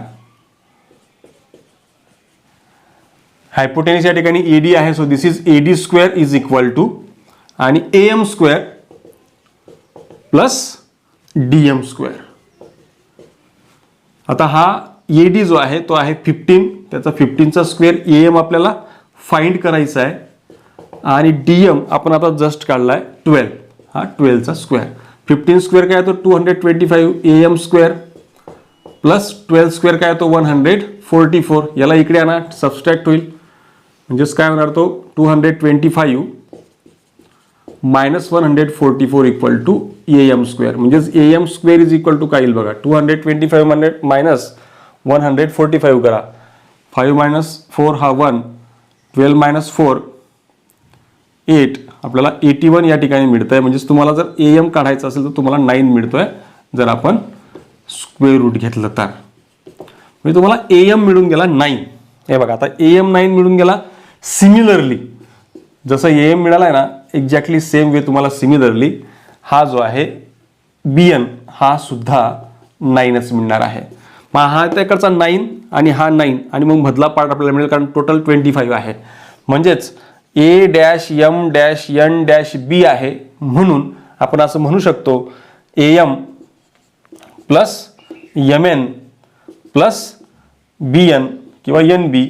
हायपोटेन्यूस या ठिकाणी AD आहे. So this is AD square is equal to आणि AM square plus DM square. आता हा AD जो आहे तो आहे 15, त्याचा 15चा स्क्वेअर. AM आपल्याला फाइंड करायचा आहे आणि DM आपण आता जस्ट काढलाय 12, हा 12चा स्क्वेअर. 15 स्क्वेअर काय तो 225 AM स्क्वेअर प्लस 12 स्क्वेअर काय तो 144. याला इकडे आणा, सबस्ट्रॅक्ट होईल. म्हणजेच काय होणार तो 225 minus 144 equal to AM square. म्हणजेच AM square is equal to काय येईल बघा, 225 मायनस 145 करा. 5 मायनस 4 हा 1, 12 मायनस 4 8, आपल्याला 81 या ठिकाणी मिळतंय. म्हणजेच तुम्हाला जर AM काढायचं असेल तर तुम्हाला 9 मिळतोय जर आपण स्क्वेअर रूट घेतलं तर. म्हणजे तुम्हाला AM मिळून गेला 9. हे बघा आता AM 9 मिळून गेला. सिमिलरली जसं AM मिळालाय ना, एक्झॅक्टली सेम वे तुम्हाला सिमिलरली हा जो आहे BN हा सुद्धा 9च मिळणार आहे. मग हा त्याकडचा 9 आणि हा 9 आणि मग मधला पार्ट आपल्याला मिळेल, कारण टोटल 25 आहे. म्हणजेच A-M-N-B आहे. म्हणून आपण असं म्हणू शकतो AM plus MN plus BN किंवा NB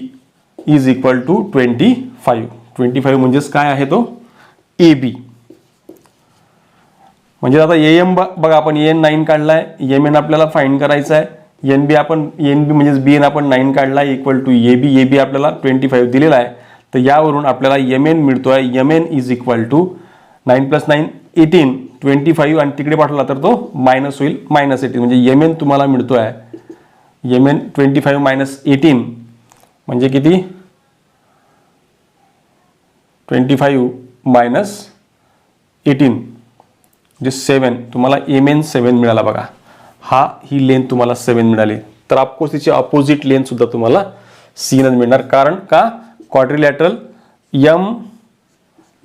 इज इक्वल टू 25. 25 म्हणजेच काय आहे तो AB. म्हणजे आता AM बघा आपण AN 9 काढलाय, MN आपल्याला फाइंड करायचा आहे, NB म्हणजेच BN आपण 9 काढलाय इक्वल टू AB आपल्याला 25 दिलेला आहे. तर यावरून आपल्याला MN मिळतोय. MN is equal to 9 plus 9 18, 25 आणि तिकडे पाठवला तर तो मायनस होईल, मायनस 18. म्हणजे MN तुम्हाला मिळतोय MN 25 मायनस 18 म्हणजे किती, 25 मायनस 18 म्हणजे 7. तुम्हाला MN 7 मिळाला बघा. ही लेंथ तुम्हाला 7 मिळाली. तर ऑफकोर्स तिची अपोजिट लेंथ सुद्धा तुम्हाला CN मिळणार. कारण का, quadrilateral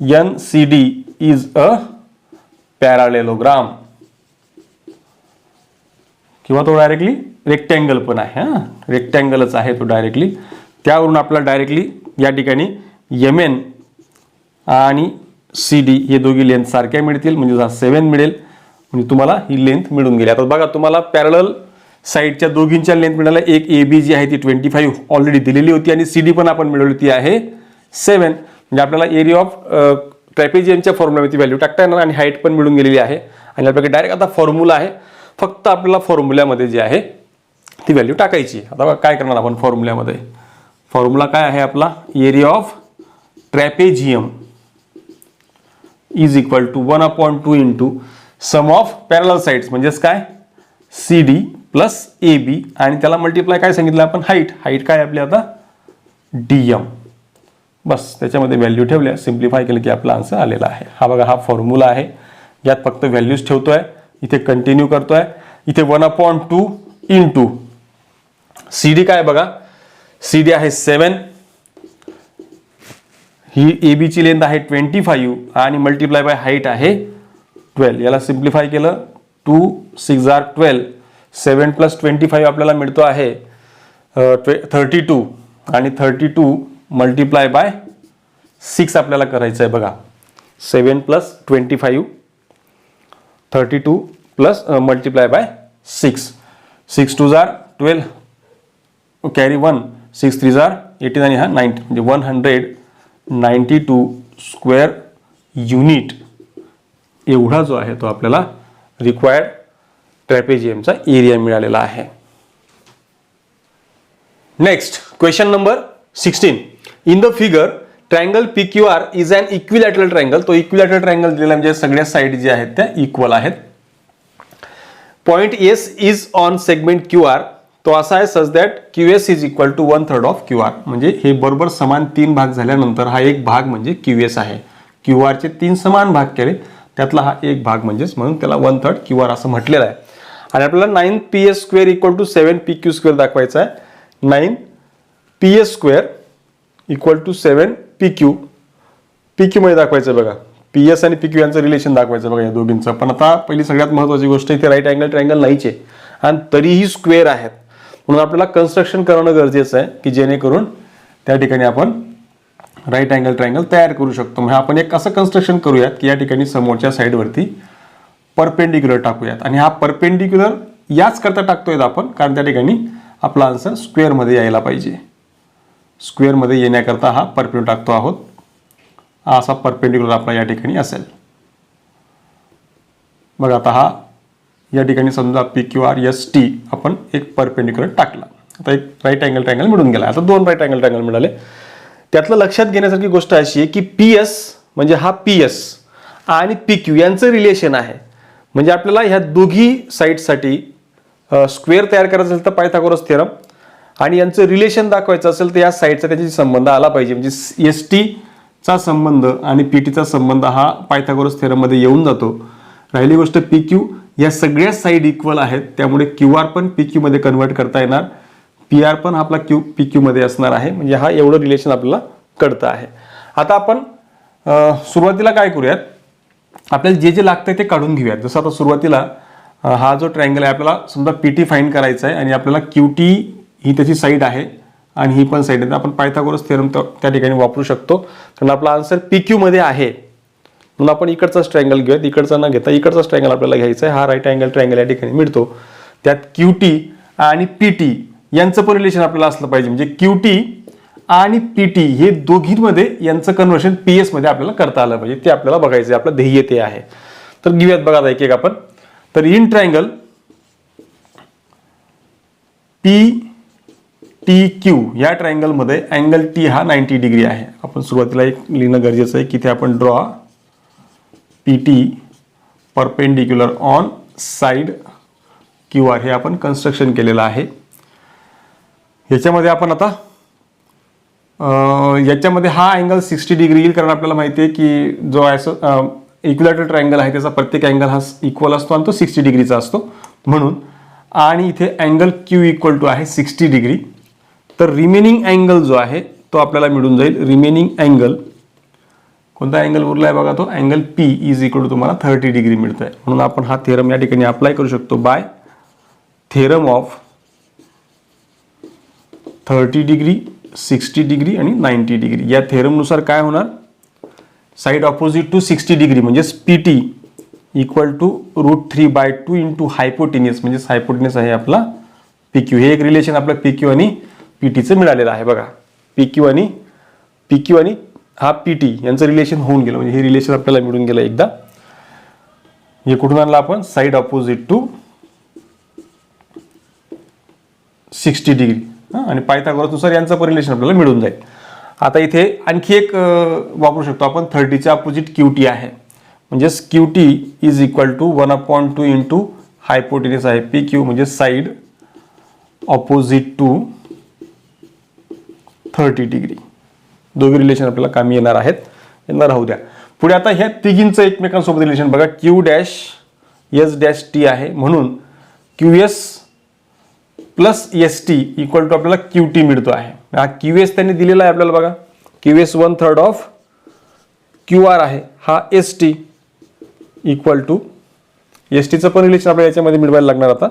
MNCD is a parallelogram किंवा तो डायरेक्टली रेक्टँगल पण आहे. रेक्टँगलच आहे तो डायरेक्टली. त्यावरून आपल्याला डायरेक्टली या ठिकाणी MN आणि CD हे दोघी लेंथ सारख्या मिळतील. म्हणजे 7 मिळेल. म्हणजे तुम्हाला ही लेंथ मिळून गेली. आता बघा तुम्हाला पॅरलल साईडच्या दोघींच्या लेंथ मिळाल्या. एक AB जी आहे ती 25 ऑलरेडी दिलेली होती आणि CD पण आपण मिळवली ती आहे 7. म्हणजे आपल्याला एरिया ऑफ ट्रॅपेझियमच्या फॉर्म्युलामध्ये व्हॅल्यू टाकता येणार आणि हाईट पण मिळून गेलेली आहे. आणि आपल्याकडे डायरेक्ट आता फॉर्म्युला आहे. फक्त आपल्याला फॉर्म्युल्यामध्ये जी आहे ती व्हॅल्यू टाकायची. आता काय करणार आपण फॉर्म्युल्यामध्ये, फॉर्म्युला काय आहे आपला, area of trapezium is equal to 1/2 into sum of parallel sides. म्हणजेच काय, CD प्लस AB आणि त्याला मल्टिप्लाय काय सांगितलं आपण, हाईट काय आपली आता DM. बस त्याच्यामध्ये व्हॅल्यू ठेवल्या, सिम्प्लिफाय केलं की आपला आन्सर आलेला आहे. हा बघा हा फॉर्म्युला आहे. यात फक्त व्हॅल्यूज ठेवतोय, इथे कंटिन्यू करतोय. इथे 1/2 इंटू CD काय बघा, CD आहे 7, ही AB ची लेंथ आहे 25 आणि मल्टिप्लाय बाय हाईट आहे 12. याला सिम्प्लिफाय केलं 2 6 12, 7 प्लस 25 आपल्याला मिळतो आहे 32 आणि 32 मल्टिप्लाय बाय 6 आपल्याला करायचं आहे बघा. 7 plus 25 32 plus multiply by 6. 6 2 12 carry 1, 6 3 18 आणि हा 90 म्हणजे 192 स्क्वेअर युनिट एवढा जो आहे तो आपल्याला रिक्वायर्ड ट्रॅपेझियमचा एरिया मिळालेला आहे. Next question number 16. In the figure triangle PQR is an equilateral triangle. तो इक्विलॅटरल ट्रायंगल दिलेला म्हणजे सगळ्या साइड जे आहेत त्या इक्वल आहेत. Point S is on segment QR. तो असा आहे such that QS is equal to 1/3 of QR. म्हणजे हे बरोबर समान 3 भाग झाल्यानंतर हा एक भाग म्हणजे QS आहे. QR चे 3 समान भाग केले त्यातला हा एक भाग म्हणजेच म्हणून त्याला 1/3 QR असं म्हटलेलं आहे. आणि आपल्याला 9PS² इक्वल टू 7PQ² दाखवायचा आहे. 9PS² equal to 7PQ. PQ मध्ये दाखवायचं बघा. PS आणि PQ यांचं रिलेशन दाखवायचं बघा या दोघींचं. पण आता पहिली सगळ्यात महत्त्वाची गोष्ट इथे राईट अँगल ट्रायंगल नाहीच आहे आणि तरीही स्क्वेअर आहेत. म्हणून आपल्याला कन्स्ट्रक्शन करणं गरजेचं आहे की जेणेकरून त्या ठिकाणी आपण राईट अँगल ट्रायंगल तयार करू शकतो. म्हणजे आपण एक असं कन्स्ट्रक्शन करूयात की या ठिकाणी समोरच्या साईडवरती परपेंडिक्युलर टाकूयात. आणि हा परपेंडिक्युलर याच करता टाकतोय आपण कारण त्या ठिकाणी आपला आन्सर स्क्वेअरमध्ये यायला पाहिजे. स्क्वेअरमध्ये येण्याकरता हा परपेंडिक्युलर टाकतो आहोत. हा असा परपेंडिक्युलर आपला या ठिकाणी असेल. बघा आता हा या ठिकाणी समजा PQRST आपण एक परपेंडिक्युलर टाकला. आता एक राईट अँगल ट्रायंगल मिळून गेला. आता 2 राईट अँगल ट्रायंगल मिळाले. त्यातलं लक्षात घेण्यासारखी गोष्ट अशी आहे की PS म्हणजे हा PS आणि PQ यांचं रिलेशन आहे. म्हणजे आपल्याला ह्या दोघी साईडसाठी स्क्वेअर तयार करायचं असेल तर पायथागोरस थेरम आणि यांचं रिलेशन दाखवायचं असेल तर या साईडचा त्याच्याशी संबंध आला पाहिजे. म्हणजे ST चा संबंध आणि PT चा संबंध हा पायथागोरस थेरममध्ये येऊन जातो. राहिली गोष्ट PQ या सगळ्या साईड इक्वल आहेत त्यामुळे QR पण PQ मध्ये कन्वर्ट करता येणार. PR पण आपला PQ मध्ये असणार आहे. म्हणजे हा एवढं रिलेशन आपल्याला कळतं आहे. आता आपण सुरुवातीला काय करूयात आपल्याला जे जे लागतंय ते काढून घेऊयात. जसं आता सुरुवातीला हा जो ट्रायंगल आहे आपल्याला समजा PT फाइंड करायचा आहे आणि आपल्याला QT ही त्याची साईड आहे आणि ही पण साईड आहे. आपण पायथागोरस थेरम त्या ठिकाणी वापरू शकतो कारण आपला आन्सर PQ मध्ये आहे. म्हणून आपण इकडचाच ट्रायंगल घेऊयात. इकडचा न घेता इकडचाच ट्रायंगल आपल्याला घ्यायचा आहे. हा राईट अँगल ट्रायंगल या ठिकाणी मिळतो. त्यात QT आणि PT यांचं पण रिलेशन आपल्याला असलं पाहिजे. म्हणजे QT आणि PT हे दोघींमध्ये यांचं कन्व्हर्शन PS मध्ये आपल्याला करता आलं पाहिजे. ते आपल्याला बघायचं आहे. आपलं ध्येय ते आहे. तर घेऊयात बघा आता एक एक आपण. तर इन ट्रायंगल PTQ या ट्रायंगल मध्ये अँगल T हा 90 डिग्री आहे. आपण सुरुवातीला एक लिहिणं गरजेचं आहे की ते आपण draw PT perpendicular on side QR हे आपण कन्स्ट्रक्शन केलेलं आहे. याच्यामध्ये आपण आता याच्यामध्ये हा अँगल 60 डिग्री येईल कारण आपल्याला माहिती आहे की जो इक्विलॅटरल ट्रायंगल आहे त्याचा प्रत्येक अँगल हा इक्वल असतो आणि तो 60 डिग्रीचा असतो म्हणून. आणि इथे अँगल Q इक्वल टू आहे 60 डिग्री. तर रिमेनिंग अँगल जो आहे तो आपल्याला मिळून जाईल. रिमेनिंग अँगल कोणता अँगल उरला आहे बघा तो angle P is equal to तुम्हाला 30 डिग्री मिळत आहे. म्हणून आपण हा थेरम या ठिकाणी अप्लाय करू शकतो by theorem of 30 degree 60 degree आणि 90 डिग्री. या थेरमनुसार काय होणार साइड ऑपोजिट टू 60 डिग्री म्हणजेच PT equal to √3/2 into hypotenuse म्हणजेच हायपोटेनियस आहे आपला PQ. हे एक रिलेशन आपलं PQ आणि PTचं मिळालेलं आहे बघा. PQ आणि हा PT यांचं रिलेशन होऊन गेलं म्हणजे हे रिलेशन आपल्याला मिळून गेलं एकदा. हे कुठून आणलं आपण साइड ऑपोजिट टू 60 डिग्री आणि पायथागोरसनुसार यांचं पण रिलेशन आपल्याला मिळून जाईल. आता इथे आणखी एक वापरू शकतो आपण 30च्या अपोजिट QT आहे म्हणजेच QT is equal to 1/2 into hypotenuse आहे PQ म्हणजे साइड ऑपोजिट टू 30 डिग्री. दोघे रिलेशन आपल्याला कामी येणार आहेत. यांना राहू द्या. पुढे आता ह्या तिघींचं एकमेकांसोबत रिलेशन बघा Q'(S') आहे म्हणून QS plus ST equal to आपल्याला QT मिळतो आहे. हा QS त्यांनी दिलेला आहे आपल्याला बघा. QS 1/3 ऑफ QR आहे. हा ST इक्वल टू STचं पण रिलेशन आपल्याला याच्यामध्ये मिळवायला लागणार. आता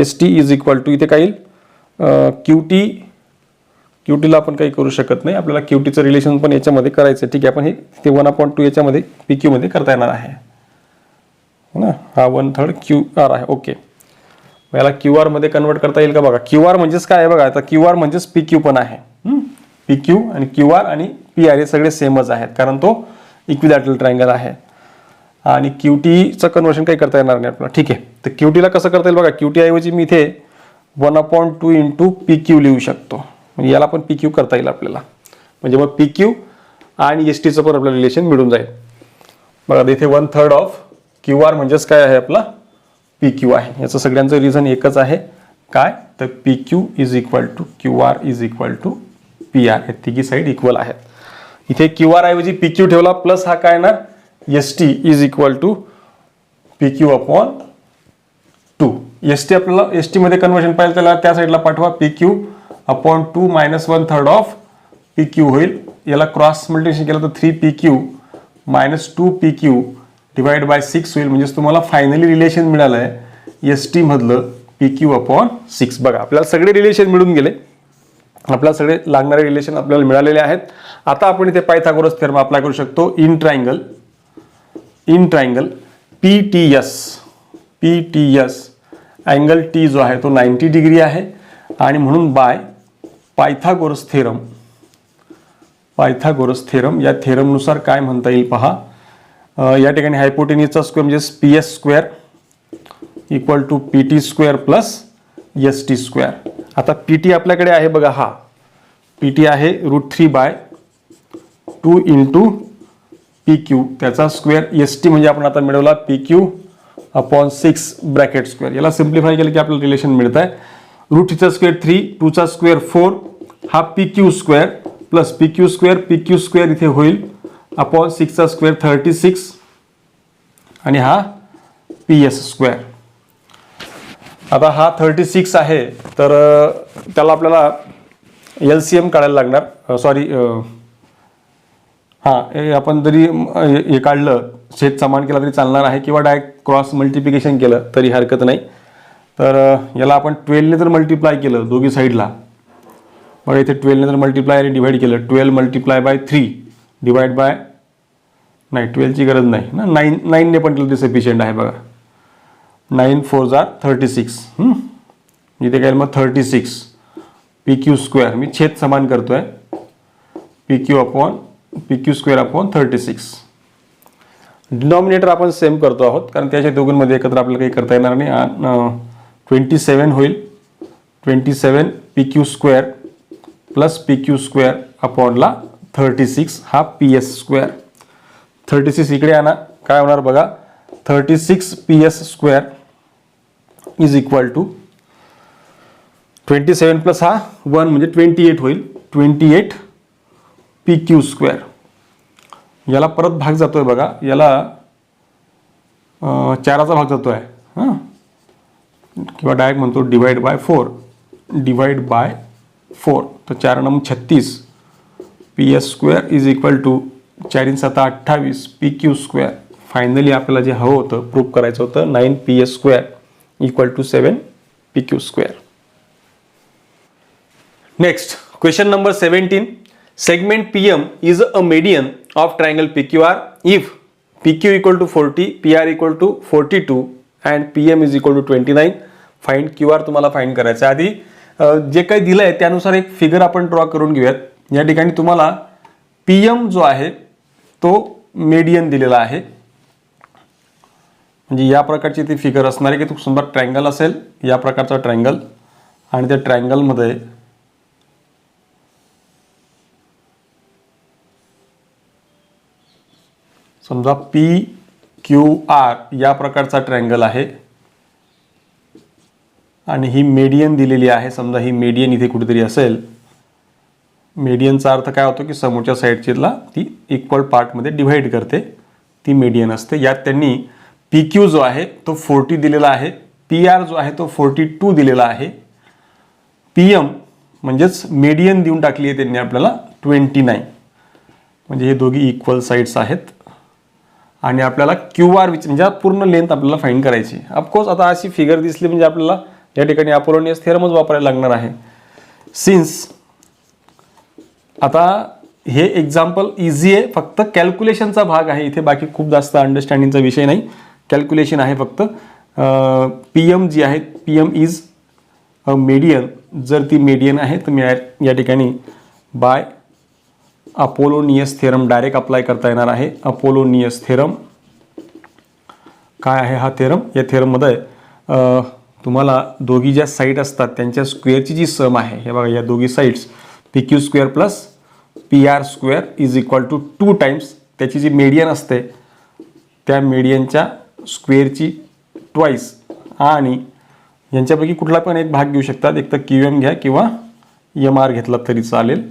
ST इज इक्वल टू इथे काही QTला आपण काही करू शकत नाही. आपल्याला QTचं रिलेशन पण याच्यामध्ये करायचं. ठीक आहे आपण हे ते 1/2 याच्यामध्ये PQ मध्ये करता येणार आहे ना. हा 1/3 QR आहे. ओके याला QR मध्ये कन्वर्ट करता येईल का बघा. QR म्हणजेच काय आहे बघा. आता QR म्हणजेच PQ पण आहे. PQ आणि QR आणि PR हे सगळे सेमच आहेत कारण तो इक्विलॅटरल ट्रायंगल आहे. आणि QTचं कन्व्हर्शन काही करता येणार नाही आपल्याला. ठीक आहे, तर QTला कसं करता येईल बघा. QT ऐवजी मी इथे 1/2 इंटू PQ लिहू शकतो. म्हणजे याला पण PQ करता येईल आपल्याला. म्हणजे मग PQ आणि STचं पण आपल्याला रिलेशन मिळून जाईल. बघा इथे 1/3 ऑफ QR म्हणजेच काय आहे आपला PQ आहे. याचं सगळ्यांचं रिझन एकच आहे, काय तर PQ is equal to QR is equal to PR. हे तिघी साईड इक्वल आहेत. इथे QR ऐवजी PQ ठेवला प्लस हा काय येणार ST is equal to PQ upon 2. ST आपल्याला ST मध्ये कन्व्हर्जन पाहिजे त्याला त्या साईडला पाठवा. PQ upon 2 minus 1/3 of PQ होईल. याला क्रॉस मल्टिप्लिकेशन केलं तर 3PQ minus 2PQ divide by 6 होईल. म्हणजेच तुम्हाला फायनली रिलेशन मिळालं आहे ST मधलं PQ अपॉन 6. बघा आपल्याला सगळे रिलेशन मिळून गेले. आपल्याला सगळे लागणारे रिलेशन आपल्याला मिळालेले आहेत. आता आपण इथे पायथागोरस थेरम अप्लाय करू शकतो. In triangle PTS angle T जो आहे तो 90 डिग्री आहे आणि म्हणून बाय पायथागोरस थेरम या थेरमनुसार काय म्हणता येईल पहा. या ठिकाणी हायपोटेन्यूजचा स्क्वेअर म्हणजे PS square equal to PT square plus ST square. आता PT आपल्याकडे आहे बघा, हा PT आहे √3/2 इंटू PQ त्याचा स्क्वेअर. ST म्हणजे आपण आता मिळवला PQ अपॉन 6 ब्रॅकेट स्क्वेअर. याला सिम्प्लिफाय केलं की आपल्याला रिलेशन मिळत आहे √3चा स्क्वेअर 3, 2चा स्क्वेअर 4, हा PQ square plus PQ square इथे होईल अपॉन 6चा स्क्वेअर 36 आणि हा PS स्क्वेअर. आता हा 36 आहे तर त्याला आपल्याला LCM काढायला लागणार. सॉरी आपण जरी हे काढलं छेद समान केला तरी चालणार आहे किंवा डायरेक्ट क्रॉस मल्टिप्लिकेशन केलं तरी हरकत नाही. तर याला आपण 12ने जर मल्टिप्लाय केलं दोघी साईडला, बघा इथे 12ने जर मल्टिप्लाय आणि डिवाइड केलं 12 मल्टिप्लाय बाय 3 डिवाइड बाय नाही 12ची गरज नाही ना 9ने पण केलं ते सफिशियंट आहे. बघा 9 4 जार 36. इथे काय मग 36 PQ स्क्वेअर मी छेद समान करतोय PQ स्क्वेअर अपॉन 36. डिनॉमिनेटर आपण सेम करतो आहोत कारण त्याच्या दोघांमध्ये एकत्र आपल्याला काही करता येणार नाही. 27 होईल 27 PQ square plus PQ square अपॉनला 36 हा PS स्क्वेअर. 36 इकडे आणा काय होणार बघा 36 PS square is equal to 27 plus हा 1 म्हणजे 28 होईल 28 PQ स्क्वेअर. याला परत भाग जातोय बघा, याला 4चा भाग जातोय किंवा डायरेक्ट म्हणतो डिवाइड बाय 4. तर 4 number 36 PS square is equal to 4 × 7 28 PQ square. Finally आपल्याला जे हवं होतं प्रूव्ह करायचं होतं 9 PS square equal to 7 PQ square. Next question number 17. Segment PM is a median of triangle PQR if PQ equal to 40, PR equal to 42 and PM is equal to 29. Find QR तुम्हाला find करायचं. आधी जे काही दिलंय त्यानुसार एक figure आपण draw करून घेऊयात. या ठिकाणी तुम्हाला PM जो आहे तो मीडियन दिलेला आहे. म्हणजे या प्रकारची ती फिगर असणार आहे की तो समजा ट्रायंगल असेल या प्रकारचा ट्रायंगल आणि त्या ट्रायंगलमध्ये समजा PQR या प्रकारचा ट्रायंगल आहे आणि ही मीडियन दिलेली आहे. समजा ही मीडियन इथे कुठेतरी असेल. मीडियनचा अर्थ काय होतो की समोरच्या साईडला ती इक्वल पार्टमध्ये डिव्हाइड करते, ती मीडियन असते. यात त्यांनी PQ जो आहे तो 40 दिलेला आहे, PR जो आहे तो 42 दिलेला आहे, PM म्हणजेच मीडियन देऊन टाकली आहे त्यांनी आपल्याला 29. म्हणजे हे दोघी इक्वल साइड्स आहेत आणि आपल्याला QR म्हणजे पूर्ण लेंथ आपल्याला फाइंड करायची. ऑफकोर्स आता अशी फिगर दिसली म्हणजे आपल्याला या ठिकाणी अपोलोनियस थेरमच वापरायला लागणार आहे. सिन्स आता हे एक्झाम्पल इझी आहे, फक्त कॅल्क्युलेशनचा भाग आहे इथे, बाकी खूप जास्त अंडरस्टँडिंगचा विषय नाही, कॅल्क्युलेशन आहे फक्त. PM जी आहे PM इज अ मीडियन. जर ती मीडियन आहे तर मी या ठिकाणी by Apollonius theorem direct apply करता येणार आहे. अपोलोनियस थेरम काय आहे हा थेरम? या थेरममध्ये तुम्हाला दोघी ज्या साईड असतात त्यांच्या स्क्वेअरची जी सम आहे, हे बघा, या दोघी sides PQ² plus PR² is equal to 2 times त्याची जी मीडियन असते त्या मीडियनच्या स्क्वेअरची ट्वाईस, आणि यांच्यापैकी कुठला पण एक भाग घेऊ शकतात, एक तर QM घ्या किंवा MR घेतला तरी चालेल.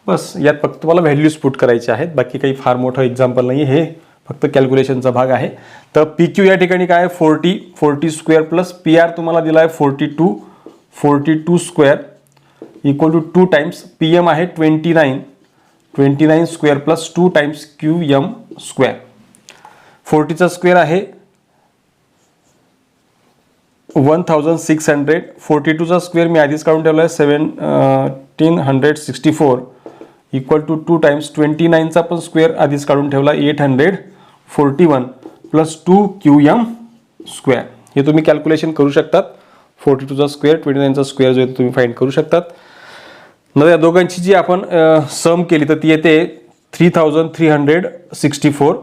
बस यात फक्त तुम्हाला व्हॅल्यूज पुट करायचे आहेत, बाकी काही फार मोठं एक्झाम्पल नाही, हे फक्त कॅल्क्युलेशनचा भाग आहे. तर PQ या ठिकाणी काय आहे 40 प्लस PR तुम्हाला दिला आहे 42 इक्वल टू 2 टाइम्स PM आहे 29 square plus 2 times QM square. 40चा स्क्वेअर आहे 1600. 42चा स्क्वेअर मी आधीच काढून ठेवला आहे 1764 इक्वल टू 2 टाइम्स 29चा पण स्क्वेअर आधीच काढून ठेवला 841 प्लस 2 QM स्क्वेअर. हे तुम्ही कॅल्क्युलेशन करू शकतात. 42चा स्क्वेअर 29चा स्क्वेअर जो आहे तुम्ही फाइंड करू शकतात. नंतर या दोघांची जी आपण सम केली तर ती येते 3364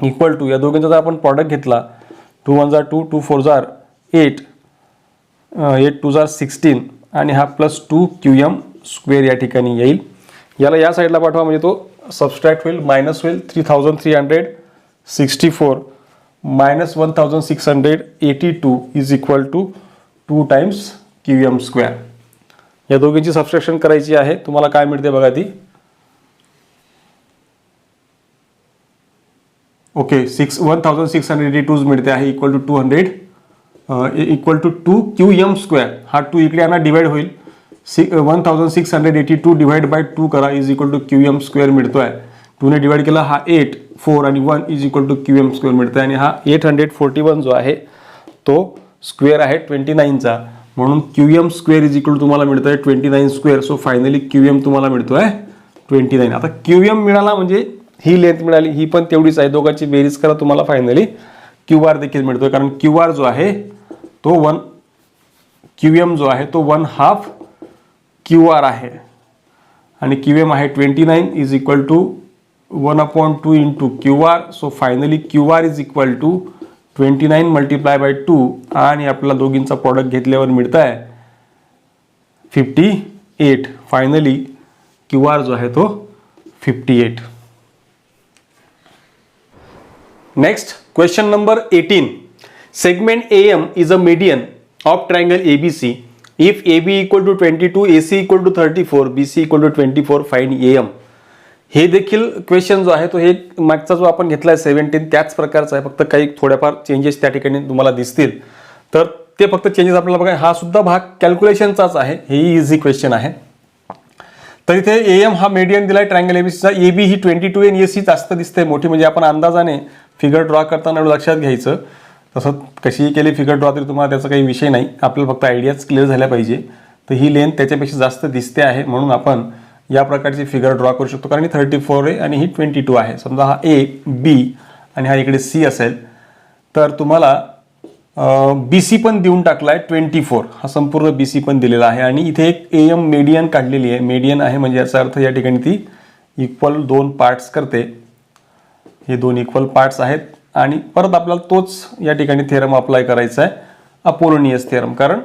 इक्वल टू, या दोघांचा जर आपण प्रॉडक्ट घेतला 2 1 2 2 4 8 8 2 16 आणि हा प्लस 2 QM स्क्वेअर या ठिकाणी येईल. याला या साईडला पाठवा म्हणजे तो सबस्ट्रॅक्ट होईल, मायनस होईल. 3364 minus 1682 is equal to 2 times QM square. या दोघींची सबस्ट्रॅक्शन करायची आहे. तुम्हाला काय मिळते बघा ती. ओके 1682 मिळते आहे equal to 200 equal to 2 QM square. हा 2 इकडे यांना डिवाइड होईल. 1682 डिवाइड बाय 2 करा is equal to QM square मिळतोय. 2 ने डिवाइड केला हा 8 4 आणि 1 is equal to QM square मिळतोय. आणि हा 841 जो आहे तो स्क्वेअर आहे 29चा, म्हणून QM square is equal to तुम्हाला मिळतोय 29 स्क्वेअर. सो फायनली QM तुम्हाला मिळतोय 29. आता QM मिळाला म्हणजे ही लेंथ मिळाली, ही पण तेवढीच आहे. दोघांची बेरीज करा तुम्हाला फायनली QR देखील मिळतोय, कारण QR जो आहे तो QM जो आहे तो 1/2 QR आहे आणि QM आहे 29 is equal to 1/2 into QR. So finally QR is equal to 29 multiply by 2 आणि आपल्याला दोघींचा प्रॉडक्ट घेतल्यावर मिळत आहे 58. फायनली QR जो आहे तो 58. Next question number 18. Segment AM is a median of triangle ABC. If AB equal to 22, AC equal to 34, BC equal to 24, find AM. हे देखील क्वेश्चन जो आहे तो हे मागचा जो आपण घेतलाय 17 त्याच प्रकारचा आहे, फक्त काही थोड्याफार चेंजेस त्या ठिकाणी तुम्हाला दिसतील. तर ते फक्त चेंजेस आपल्याला बघा. हा सुद्धा भाग कॅल्क्युलेशनचाच आहे. हे इझी क्वेश्चन आहे. तर इथे AM हा मीडियन दिलाय ट्रायंगल एबीसीचा. AB ही 22 आणि AC जास्त दिसते मोठी, म्हणजे आपण अंदाजाने फिगर ड्रॉ करताना लक्षात घ्यायचं. तसं कशीही केली फिगर ड्रॉ तरी तुम्हाला त्याचा काही विषय नाही, आपल्याला फक्त आयडियाच क्लिअर झाल्या पाहिजे. तर ही लेंथ त्याच्यापेक्षा जास्त दिसते आहे म्हणून आपण या प्रकारची फिगर ड्रॉ करू शकतो, कारण ही 34 आहे आणि ही 22 आहे. समजा हा A B आणि हा इकडे C असेल तर तुम्हाला BC पण देऊन टाकलाय 24. हा संपूर्ण BC पण दिलेला आहे आणि इथे एक AM मीडियन काढलेली आहे. मीडियन आहे म्हणजे याचा अर्थ या ठिकाणी ती इक्वल 2 पार्ट्स करते. हे 2 इक्वल पार्ट्स आहेत आणि परत आपल्याला तोच या ठिकाणी थेरम अप्लाय करायचा आहे, अपोलोनियस थेरम, कारण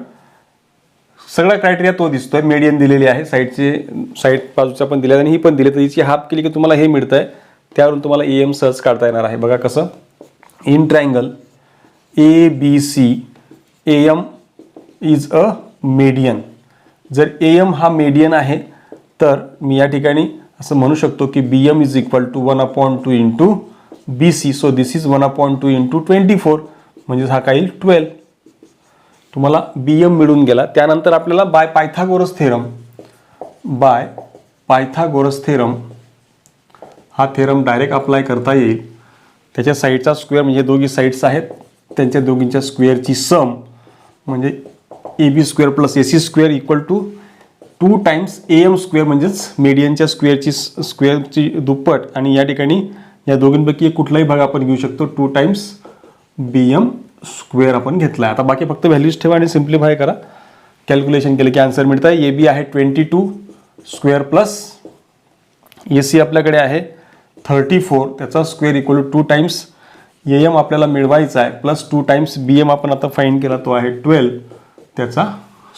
सगळा क्रायटेरिया तो दिसतोय. मीडियन दिलेली आहे, साईड बाजूच्या पण दिल्या आणि ही पण दिली, तर हिची हाफ केली की तुम्हाला हे मिळतं आहे. त्यावरून तुम्हाला AM सहज काढता येणार आहे. बघा कसं. In triangle ABC AM is a median. जर AM हा मीडियन आहे तर मी या ठिकाणी असं म्हणू शकतो की BM is equal to 1/2 into BC. So this is 1/2 into 24 म्हणजे हा काय येईल 12. तुम्हाला BM मिळून गेला. त्यानंतर आपल्याला बाय पायथागोरस थेरम हा थेरम डायरेक्ट अप्लाय करता येईल. त्याच्या साईडचा स्क्वेअर म्हणजे दोघी साईड्स आहेत त्यांच्या दोघींच्या स्क्वेअरची सम म्हणजे AB square plus AC square equal to 2 times AM square म्हणजेच मीडियनच्या स्क्वेअरची दुप्पट. आणि या ठिकाणी या दोघींपैकी कुठलाही भाग आपण घेऊ शकतो. 2 टाइम्स BM स्क्वेअर आपण घेतला. आता बाकी फक्त व्हॅल्यूज ठेवा आणि सिम्प्लिफाय करा. कॅल्क्युलेशन केलं की आन्सर मिळतं आहे. AB आहे 22 स्क्वेअर प्लस AC आपल्याकडे आहे 34 त्याचा square equal to 2 times A M आपल्याला मिळवायचा आहे प्लस 2 टाइम्स बी एम आपण आता फाइंड केला, तो आहे 12 त्याचा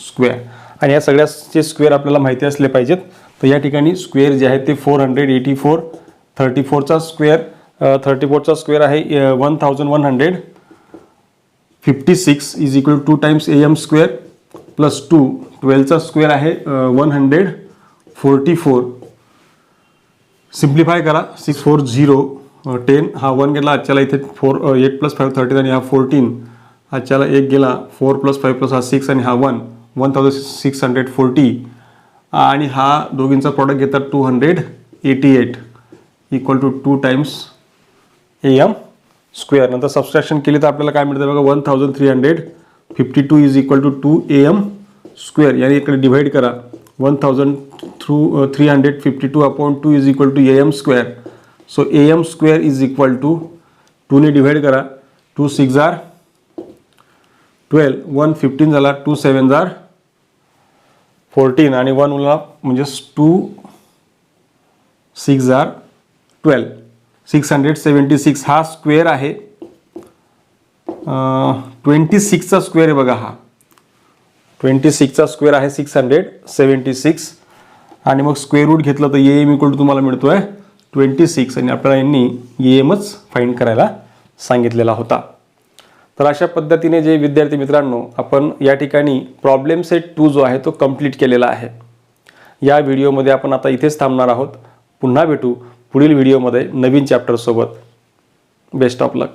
स्क्वेअर. आणि या सगळ्याचे स्क्वेअर आपल्याला माहिती असले पाहिजेत. तर या ठिकाणी स्क्वेअर जे आहे ते 484, 34चा स्क्वेअर 34चा स्क्वेअर आहे 1156 is equal to 2 times A M square plus 2, 12चा स्क्वेअर आहे 144. सिम्प्लिफाय करा, 640 10 हा 1 गेला आजच्याला, इथे 8 + 5 13 आणि हा 14 आजच्याला 1 गेला, 4 + 5 + हा 6 आणि हा 1 1640 आणि हा दोघींचा प्रॉडक्ट घेतात 288 equal to 2 times A M square. नंतर सबस्ट्रॅक्शन केली तर आपल्याला काय मिळतं बघा, 1352 is equal to 2 A M square. याने इकडे डिवाइड करा, 1352 upon 2 is equal to A M square. So A M square is equal to 2 ने डिवाइड करा, 2 6 जार 12, 1 15 झाला, 2 7 जार 14 आणि 1 उरला म्हणजे 2 6 जार 12, 676 हा स्क्वेअर आहे. 26चा स्क्वेअर आहे बघा, हा 26चा स्क्वेअर आहे 676 आणि मग स्क्वेअर रूट घेतलं तर ए एम इक्वल टू तुम्हाला मिळतोय 26 आणि आपल्याला यांनी ए एमच फाइंड करायला सांगितलेला होता. तर अशा पद्धतीने जे विद्यार्थी मित्रांनो आपण या ठिकाणी प्रॉब्लेम सेट 2 जो आहे तो कंप्लीट केलेला आहे. या व्हिडिओमध्ये आपण आता इथेच थांबणार आहोत. पुन्हा भेटू पुढील व्हिडिओमध्ये नवीन चॅप्टर सोबत. Best of luck.